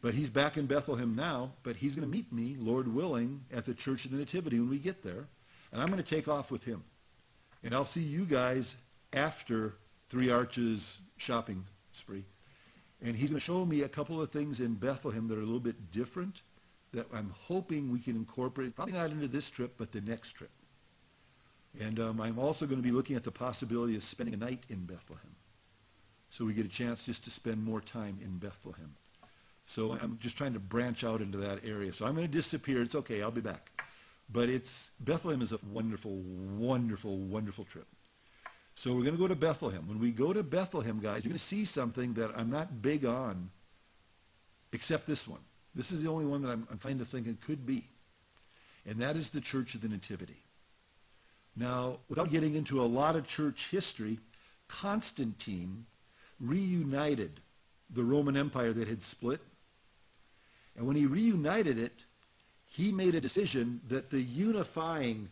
[SPEAKER 1] But he's back in Bethlehem now, but he's going to meet me, Lord willing, at the Church of the Nativity when we get there. And I'm going to take off with him. And I'll see you guys after Three Arches shopping spree. And he's going to show me a couple of things in Bethlehem that are a little bit different that I'm hoping we can incorporate, probably not into this trip, but the next trip. And I'm also going to be looking at the possibility of spending a night in Bethlehem. So we get a chance just to spend more time in Bethlehem. So I'm just trying to branch out into that area. So I'm going to disappear. It's okay. I'll be back. But Bethlehem is a wonderful, wonderful, wonderful trip. So we're going to go to Bethlehem. When we go to Bethlehem, guys, you're going to see something that I'm not big on, except this one. This is the only one that I'm kind of thinking could be. And that is the Church of the Nativity. Now, without getting into a lot of church history, Constantine reunited the Roman Empire that had split. And when he reunited it, he made a decision that the unifying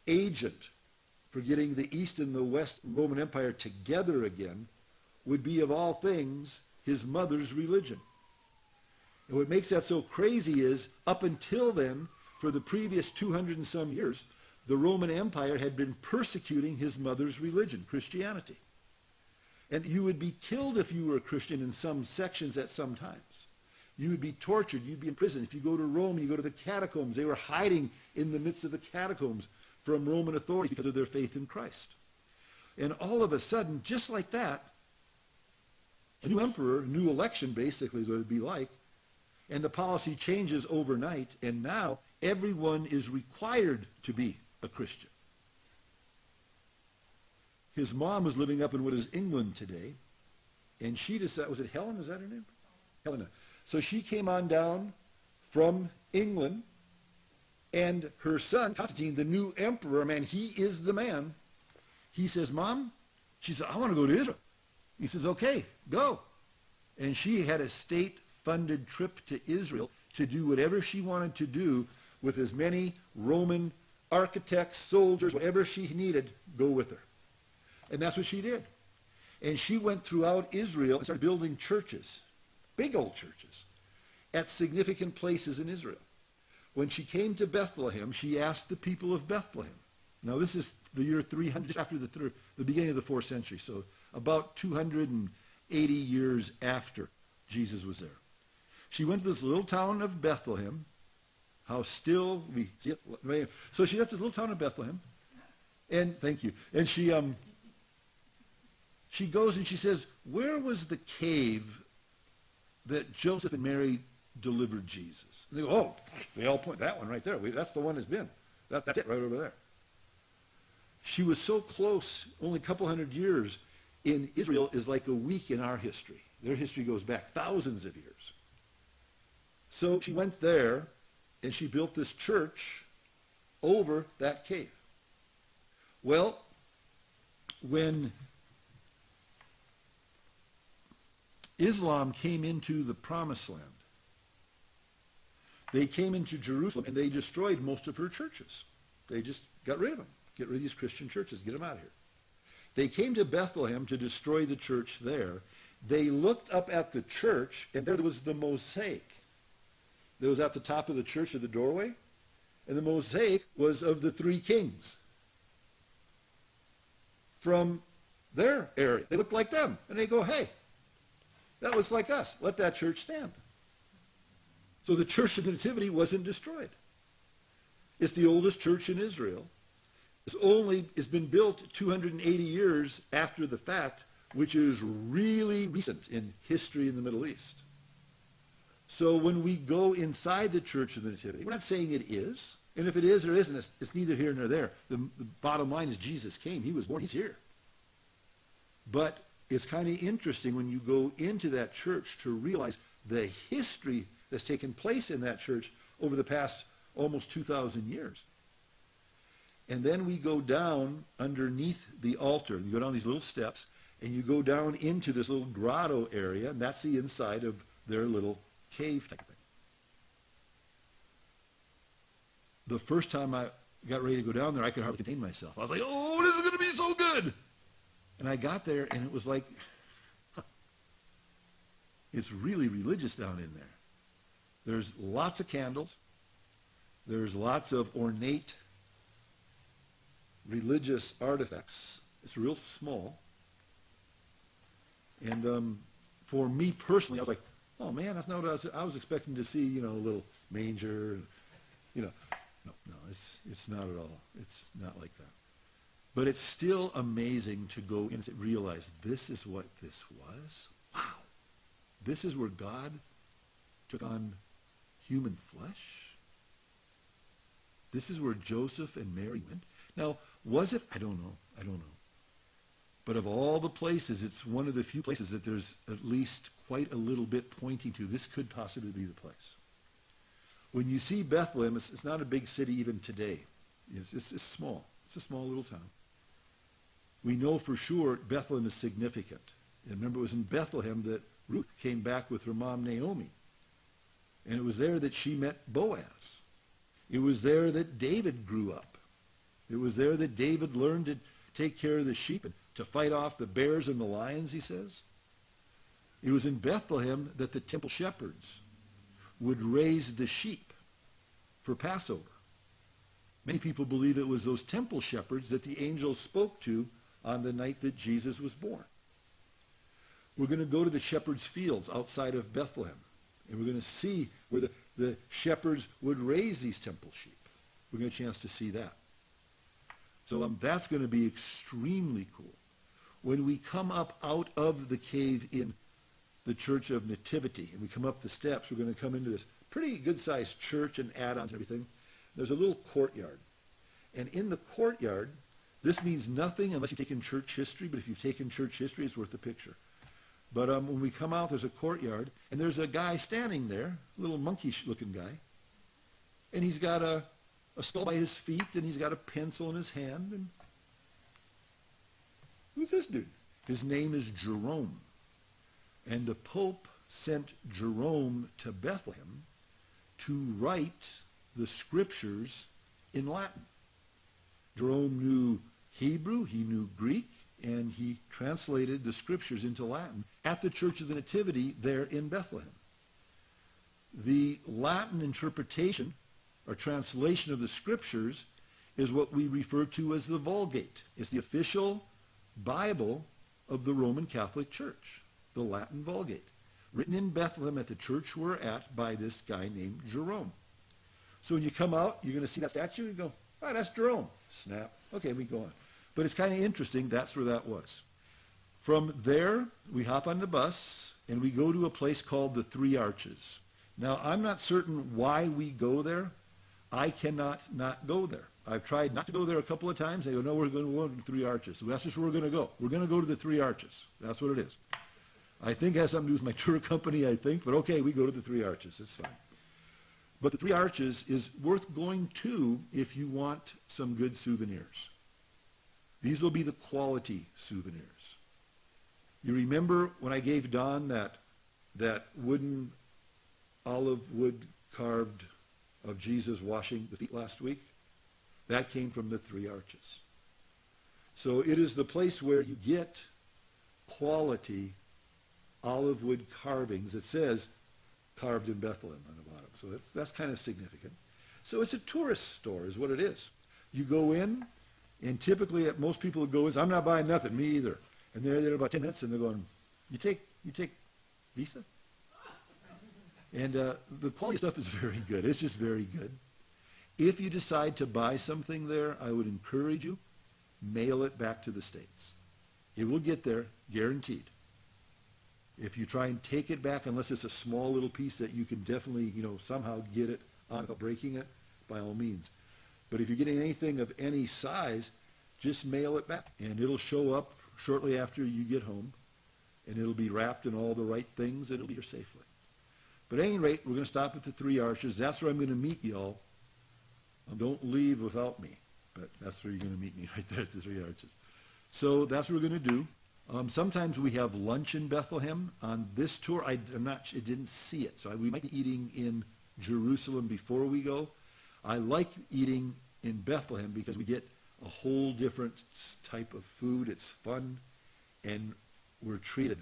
[SPEAKER 1] agent for getting the East and the West Roman Empire together again would be, of all things, his mother's religion. And what makes that so crazy is, up until then, for the previous 200 and some years, the Roman Empire had been persecuting his mother's religion, Christianity. And you would be killed if you were a Christian in some sections at some times. You would be tortured. You'd be in prison. If you go to Rome, you go to the catacombs. They were hiding in the midst of the catacombs from Roman authorities because of their faith in Christ. And all of a sudden, just like that, a new emperor, a new election basically is what it would be like, and the policy changes overnight, and now everyone is required to be a Christian. His mom was living up in what is England today, and she decided, was it Helen? Is that her name? Helena. So she came on down from England, and her son, Constantine, the new emperor, man, he is the man. He says, Mom, she said, I want to go to Israel. He says, okay, go. And she had a state-funded trip to Israel to do whatever she wanted to do with as many Roman architects, soldiers, whatever she needed, go with her. And that's what she did. And she went throughout Israel and started building churches, big old churches, at significant places in Israel. When she came to Bethlehem, she asked the people of Bethlehem. Now this is the year 300, just after the beginning of the 4th century. So about 280 years after Jesus was there. She went to this little town of Bethlehem. How still we see it. So she got this little town of Bethlehem. And thank you. And she goes and she says, where was the cave that Joseph and Mary delivered Jesus? And they go, oh, they all point, that one right there. That's the one that's been. That's it right over there. She was so close, only a couple hundred years. In Israel is like a week in our history. Their history goes back thousands of years. So she went there and she built this church over that cave. Well, when Islam came into the Promised Land, they came into Jerusalem and they destroyed most of her churches. They just got rid of them. Get rid of these Christian churches. Get them out of here. They came to Bethlehem to destroy the church there. They looked up at the church, and there was the mosaic that was at the top of the church at the doorway. And the mosaic was of the 3 kings from their area. They looked like them. And they go, hey, that looks like us. Let that church stand. So the Church of the Nativity wasn't destroyed. It's the oldest church in Israel. It's been built 280 years after the fact, which is really recent in history in the Middle East. So when we go inside the Church of the Nativity, we're not saying it is. And if it is or isn't, it's neither here nor there. The bottom line is Jesus came. He was born. He's here. But it's kind of interesting when you go into that church to realize the history that's taken place in that church over the past almost 2,000 years. And then we go down underneath the altar. You go down these little steps, and you go down into this little grotto area, and that's the inside of their little cave type thing. The first time I got ready to go down there, I could hardly contain myself. I was like, oh, this is going to be so good. And I got there, and it was like, it's really religious down in there. There's lots of candles. There's lots of ornate religious artifacts. It's real small. And for me personally, I was like, oh man, that's not what I was expecting to see, a little manger, No, it's not at all. It's not like that. But it's still amazing to go in and realize this is what this was. Wow. This is where God took on human flesh. This is where Joseph and Mary went. Now, was it? I don't know. But of all the places, it's one of the few places that there's at least quite a little bit pointing to this could possibly be the place. When you see Bethlehem, it's not a big city even today. It's small. It's a small little town. We know for sure Bethlehem is significant. And remember, it was in Bethlehem that Ruth came back with her mom Naomi. And it was there that she met Boaz. It was there that David grew up. It was there that David learned to take care of the sheep and to fight off the bears and the lions, he says. It was in Bethlehem that the temple shepherds would raise the sheep for Passover. Many people believe it was those temple shepherds that the angel spoke to on the night that Jesus was born. We're going to go to the shepherds' fields outside of Bethlehem, and we're going to see where the shepherds would raise these temple sheep. We're going to get a chance to see that. So that's going to be extremely cool. When we come up out of the cave in the Church of Nativity, and we come up the steps, we're going to come into this pretty good-sized church and add-ons and everything. There's a little courtyard. And in the courtyard, this means nothing unless you've taken church history, but if you've taken church history, it's worth the picture. But when we come out, there's a courtyard, and there's a guy standing there, a little monkey-looking guy, and he's got a skull by his feet, and he's got a pencil in his hand. And who's this dude? His name is Jerome. And the Pope sent Jerome to Bethlehem to write the scriptures in Latin. Jerome knew Hebrew, he knew Greek, and he translated the scriptures into Latin at the Church of the Nativity there in Bethlehem. The Latin interpretation or translation of the scriptures is what we refer to as the Vulgate. It's the official Bible of the Roman Catholic Church, the Latin Vulgate, written in Bethlehem at the church we're at by this guy named Jerome. So when you come out, you're going to see that statue and go, oh, that's Jerome. Snap. Okay, we go on. But it's kind of interesting. That's where that was. From there, we hop on the bus, and we go to a place called the Three Arches. Now, I'm not certain why we go there. I cannot not go there. I've tried not to go there a couple of times. They go, no, we're going to go to the Three Arches. So that's just where we're going to go. We're going to go to the Three Arches. That's what it is. I think it has something to do with my tour company, I think. But okay, we go to the Three Arches. It's fine. But the Three Arches is worth going to if you want some good souvenirs. These will be the quality souvenirs. You remember when I gave Don that wooden olive wood carved of Jesus washing the feet last week? That came from the Three Arches. So it is the place where you get quality olive wood carvings. It says carved in Bethlehem on the bottom. So that's kind of significant. So it's a tourist store is what it is. You go in, and typically most people who go is, I'm not buying nothing, me either. And they're there about 10 minutes, and they're going, you take Visa? And the quality stuff is very good. It's just very good. If you decide to buy something there, I would encourage you, mail it back to the States. It will get there, guaranteed. If you try and take it back, unless it's a small little piece that you can definitely, somehow get it on without breaking it, by all means. But if you're getting anything of any size, just mail it back. And it'll show up shortly after you get home. And it'll be wrapped in all the right things. It'll be here safely. But at any rate, we're going to stop at the Three Arches. That's where I'm going to meet y'all. Don't leave without me. But that's where you're going to meet me, right there at the Three Arches. So that's what we're going to do. Sometimes we have lunch in Bethlehem. On this tour, I didn't see it. So we might be eating in Jerusalem before we go. I like eating in Bethlehem because we get a whole different type of food. It's fun, and we're treated.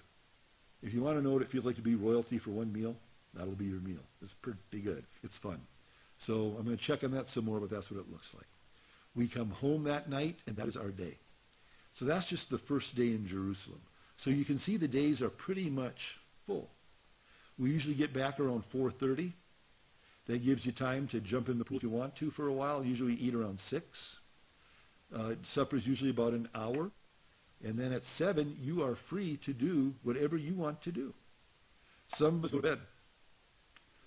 [SPEAKER 1] If you want to know what it feels like to be royalty for one meal, that'll be your meal. It's pretty good. It's fun. So I'm going to check on that some more, but that's what it looks like. We come home that night, and that is our day. So that's just the first day in Jerusalem. So you can see the days are pretty much full. We usually get back around 4:30. That gives you time to jump in the pool if you want to for a while. Usually we eat around 6. Supper is usually about an hour. And then at 7, you are free to do whatever you want to do. Some of us go to bed.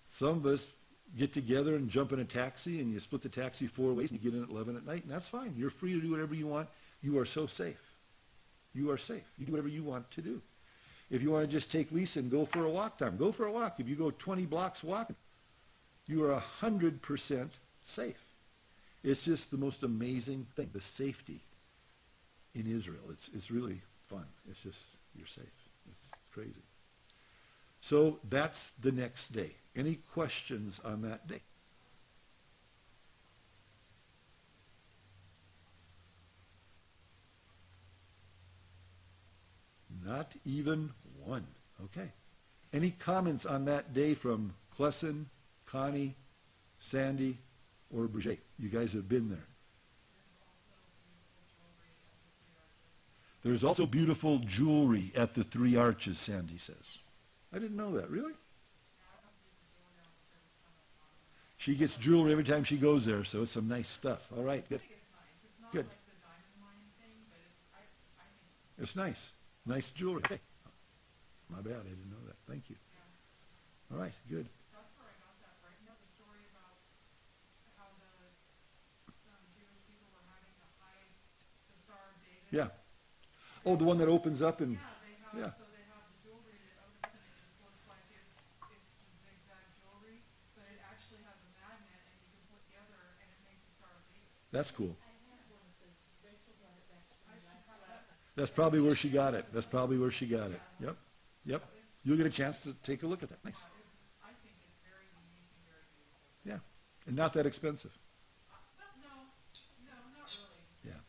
[SPEAKER 1] Some of us get together and jump in a taxi, and you split the taxi 4 ways, and you get in at 11 at night, and that's fine. You're free to do whatever you want. You are so safe. You are safe. You do whatever you want to do. If you want to just take Lisa and go for a walk time, go for a walk. If you go 20 blocks walking, you are 100% safe. It's just the most amazing thing, the safety in Israel. It's really fun. It's just, you're safe. It's crazy. So that's the next day. Any questions on that day? Not even one. Okay. Any comments on that day from Klesson, Connie, Sandy, or Brigitte? You guys have been there. There's also beautiful jewelry at the Three Arches, Sandy says. I didn't know that. Really? She gets jewelry every time she goes there, so it's some nice stuff. All right, good. Good. It's nice. Nice jewelry. Okay. My bad, I didn't know that. Thank you. All right, good.
[SPEAKER 2] That's where I got that from. You know the story about how the Jewish people were having to hide the Star of David?
[SPEAKER 1] Yeah. Oh, the one that opens up and...
[SPEAKER 2] Yeah,
[SPEAKER 1] Yeah.
[SPEAKER 2] so they have the jewelry that opens up and it just looks like it's zigzag jewelry, but it actually has a magnet and you can put together and it makes the Star of David.
[SPEAKER 1] That's cool.
[SPEAKER 2] I have one that says Rachel brought it back to me last night.
[SPEAKER 1] That's probably where she got it. That's probably where she got it. Yep. Yep. You'll get a chance to take a look at that. Nice.
[SPEAKER 2] I think it's very unique and very beautiful.
[SPEAKER 1] Yeah. And not that expensive.
[SPEAKER 2] No, not really.
[SPEAKER 1] Yeah.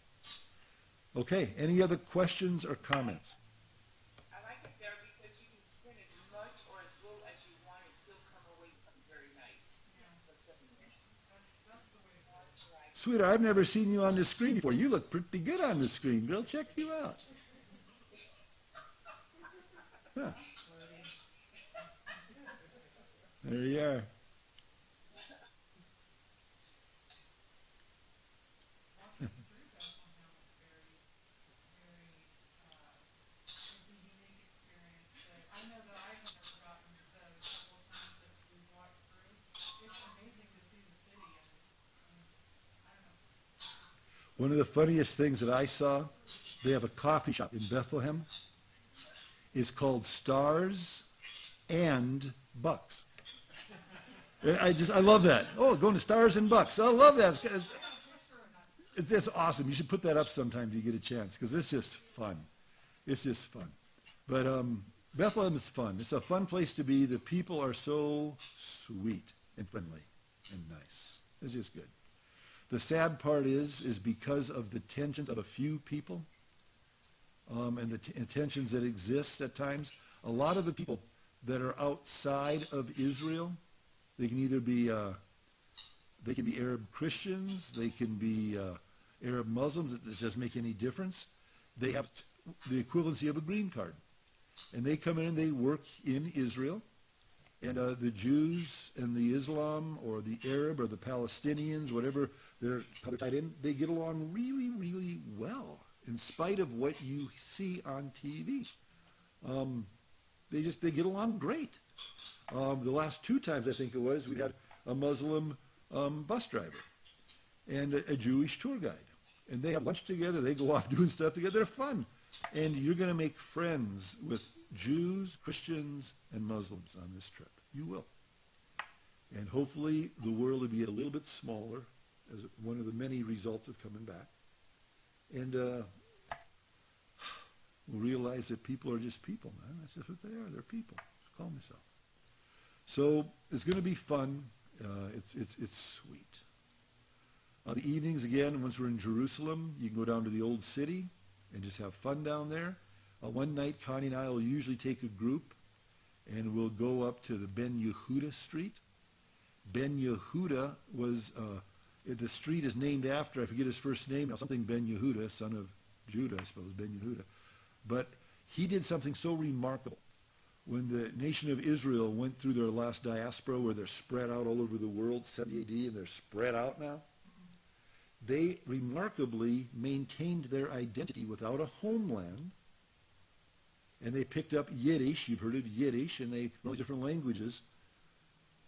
[SPEAKER 1] Okay. Any other questions or comments?
[SPEAKER 3] I like it there because you can spend as much or as little as you want and still come away with something very nice.
[SPEAKER 2] Yeah.
[SPEAKER 3] For 7 minutes.
[SPEAKER 2] That's the way it works.
[SPEAKER 3] That's right.
[SPEAKER 1] Sweetheart, I've never seen you on the screen before. You look pretty good on the screen, girl. Check you out. Huh. There you are.
[SPEAKER 2] Walking through Bethlehem was very, very, it's a unique experience that I know that I've never forgotten the couple of times that we walked through. It's amazing to see the city and I don't know.
[SPEAKER 1] One of the funniest things that I saw, they have a coffee shop in Bethlehem. It's called Stars and Bucks. I love that. Oh, going to Stars and Bucks. I love that. It's awesome. You should put that up sometime if you get a chance, because it's just fun. It's just fun. But Bethlehem is fun. It's a fun place to be. The people are so sweet and friendly and nice. It's just good. The sad part is because of the tensions of a few people and the tensions that exist at times, a lot of the people that are outside of Israel, they can either be Arab Christians, they can be Arab Muslims. It doesn't make any difference. They have the equivalency of a green card, and they come in and they work in Israel. And the Jews and the Islam or the Arab or the Palestinians, whatever they're tied in, they get along really, really well in spite of what you see on TV. They get along great. The last two times, I think it was, we had a Muslim bus driver and a Jewish tour guide. And they have lunch together. They go off doing stuff together. They're fun. And you're going to make friends with Jews, Christians, and Muslims on this trip. You will. And hopefully the world will be a little bit smaller as one of the many results of coming back. And we'll realize that people are just people, man. That's just what they are. They're people. Just call myself. So it's going to be fun. It's sweet. The evenings, again, once we're in Jerusalem, you can go down to the old city and just have fun down there. One night, Connie and I will usually take a group, and we'll go up to the Yehuda Street. Yehuda was, the street is named after, I forget his first name, something Yehuda, son of Judah, I suppose, Yehuda. But he did something so remarkable. When the nation of Israel went through their last diaspora, where they're spread out all over the world, 70 AD, and they're spread out now, they remarkably maintained their identity without a homeland. And they picked up Yiddish. You've heard of Yiddish, and they know different languages.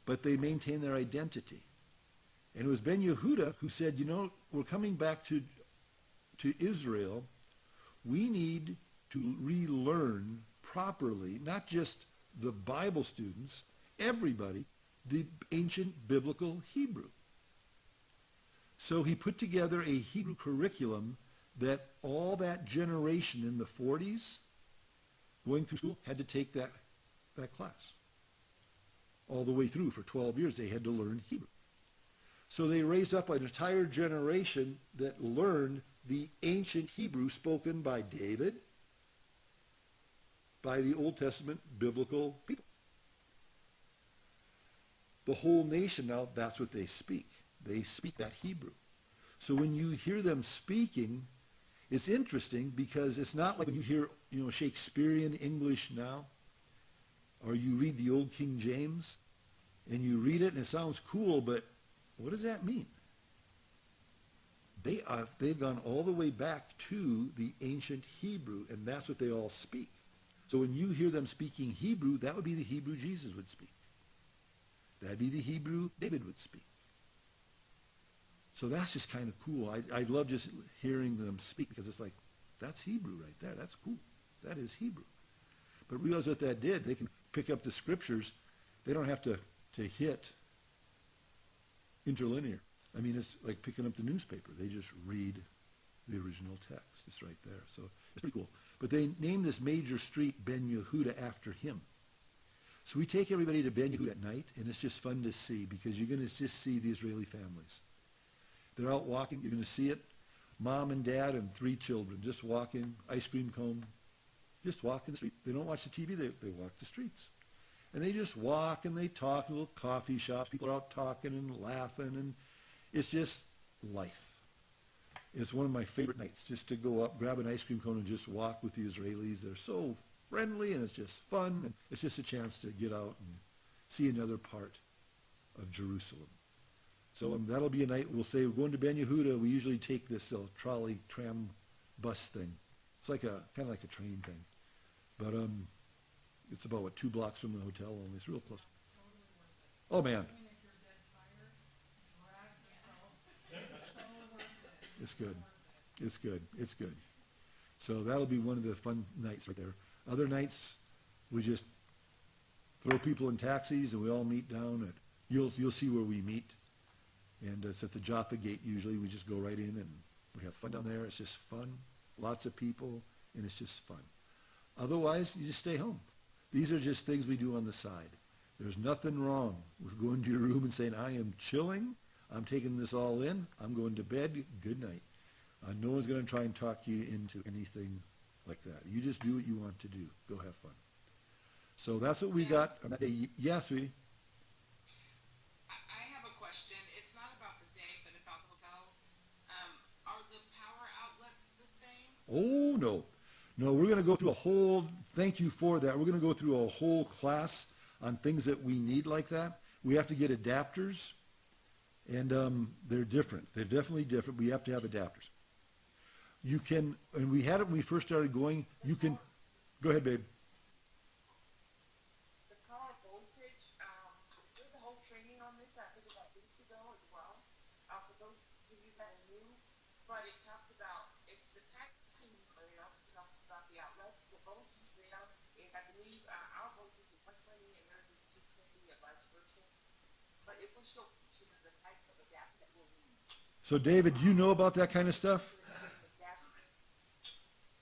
[SPEAKER 1] But they maintained their identity. And it was Ben Yehuda who said, you know, we're coming back to Israel. We need to relearn properly, not just the Bible students, everybody, the ancient biblical Hebrew. So he put together a Hebrew curriculum that all that generation in the 40s going through school had to take that class. All the way through for 12 years they had to learn Hebrew. So they raised up an entire generation that learned the ancient Hebrew spoken by David, by the Old Testament biblical people. The whole nation now, that's what they speak. They speak that Hebrew. So when you hear them speaking, it's interesting because it's not like when you hear, Shakespearean English now, or you read the old King James, and you read it and it sounds cool, but what does that mean? They've gone all the way back to the ancient Hebrew, and that's what they all speak. So when you hear them speaking Hebrew, that would be the Hebrew Jesus would speak. That'd be the Hebrew David would speak. So that's just kind of cool. I love just hearing them speak because it's like, that's Hebrew right there. That's cool. That is Hebrew. But realize what that did. They can pick up the scriptures. They don't have to hit interlinear. I mean, it's like picking up the newspaper. They just read the original text. It's right there. So it's pretty cool. But they named this major street Ben Yehuda after him. So we take everybody to Ben Yehuda at night, and it's just fun to see because you're going to just see the Israeli families. They're out walking. You're going to see it. Mom and dad and 3 children just walking, ice cream cone, just walking the street. They don't watch the TV. They walk the streets. And they just walk and they talk in little coffee shops. People are out talking and laughing. And it's just life. It's one of my favorite nights, just to go up, grab an ice cream cone, and just walk with the Israelis. They're so friendly, and it's just fun. And it's just a chance to get out and see another part of Jerusalem. So that'll be a night. We'll say we're going to Ben Yehuda. We usually take this trolley, tram, bus thing. It's like kind of like a train thing. But it's about, 2 blocks from the hotel only. It's real close. Oh, man. It's good. It's good. It's good. So that'll be one of the fun nights right there. Other nights, we just throw people in taxis and we all meet down at, you'll see where we meet. And it's at the Jaffa Gate usually. We just go right in and we have fun down there. It's just fun. Lots of people, and it's just fun. Otherwise, you just stay home. These are just things we do on the side. There's nothing wrong with going to your room and saying, I am chilling. I'm taking this all in. I'm going to bed. Good night. No one's going to try and talk you into anything like that. You just do what you want to do. Go have fun. So that's what we got on that day. Yeah, sweetie.
[SPEAKER 5] I have a question. It's not about the day, but about hotels. Are the power outlets the same?
[SPEAKER 1] Oh, no. No, we're going to go through a whole, thank you for that. We're going to go through a whole class on things that we need like that. We have to get adapters. And they're different. They're definitely different. We have to have adapters. You can, and we had it when we first started going, you can, go ahead, babe.
[SPEAKER 3] The power voltage, there's a whole training on this, I think about weeks ago as well, for those of you that are new, but it talks about, it's the packing, but it also talks about the outlet. The voltage there is, I believe, our voltage is 120 and theirs is 220 and vice versa. But it will show pictures of the type of adapter that we'll need.
[SPEAKER 1] So, David, do you know about that kind of stuff?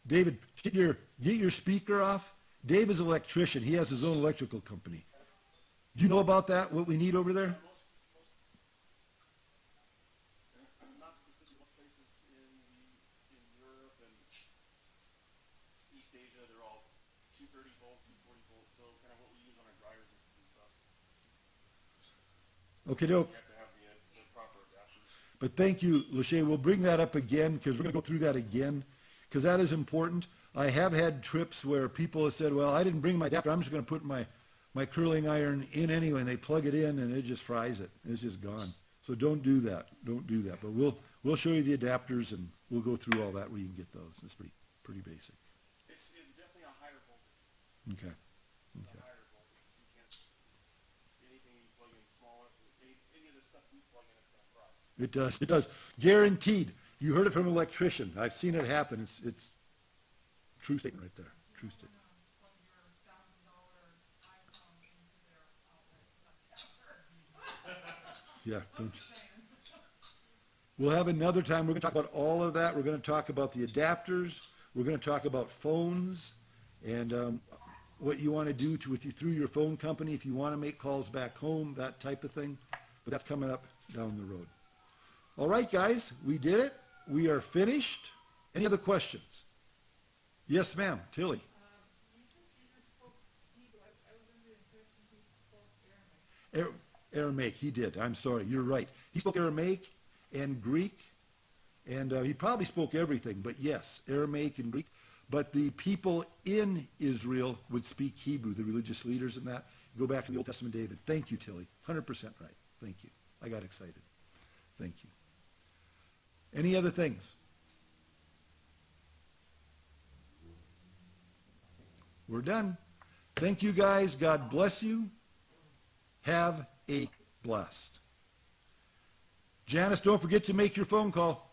[SPEAKER 1] David, get your speaker off. Dave is an electrician. He has his own electrical company. Do you know about that, what we need over there?
[SPEAKER 6] Not specifically most places in Europe and East Asia, they're all 230 volt, 240 volt, so kind of what we use on our dryers and stuff.
[SPEAKER 1] Okay, doke.
[SPEAKER 6] You have to have the proper adapters.
[SPEAKER 1] But thank you, Lachey. We'll bring that up again because we're going to go through that again because that is important. I have had trips where people have said, well, I didn't bring my adapter. I'm just going to put my curling iron in anyway, and they plug it in, and it just fries it. It's just gone. So don't do that. Don't do that. But we'll show you the adapters, and we'll go through all that where you can get those. It's pretty basic.
[SPEAKER 6] It's definitely a higher voltage.
[SPEAKER 1] Okay.
[SPEAKER 6] It's a higher voltage. You can't, anything you plug in smaller, any of the stuff we plug in, it's going to fry.
[SPEAKER 1] It does. It does. Guaranteed. You heard it from an electrician. I've seen it happen. It's true statement right there. True statement.
[SPEAKER 2] Plug your $1,000 iPhone into their outlet.
[SPEAKER 1] Yeah. Don't. We'll have another time. We're going to talk about all of that. We're going to talk about the adapters. We're going to talk about phones and what you want to do through your phone company if you want to make calls back home, that type of thing. But that's coming up down the road. All right, guys. We did it. We are finished. Any other questions? Yes, ma'am. Tilly.
[SPEAKER 2] You said Jesus spoke Hebrew. I was under the impression he spoke Aramaic.
[SPEAKER 1] Aramaic. He did. I'm sorry. You're right. He spoke Aramaic and Greek, and he probably spoke everything, but yes, Aramaic and Greek. But the people in Israel would speak Hebrew, the religious leaders and that. Go back to the Old Testament, David. Thank you, Tilly. 100% right. Thank you. I got excited. Thank you. Any other things? We're done. Thank you, guys. God bless you. Have a blast. Janice, don't forget to make your phone call.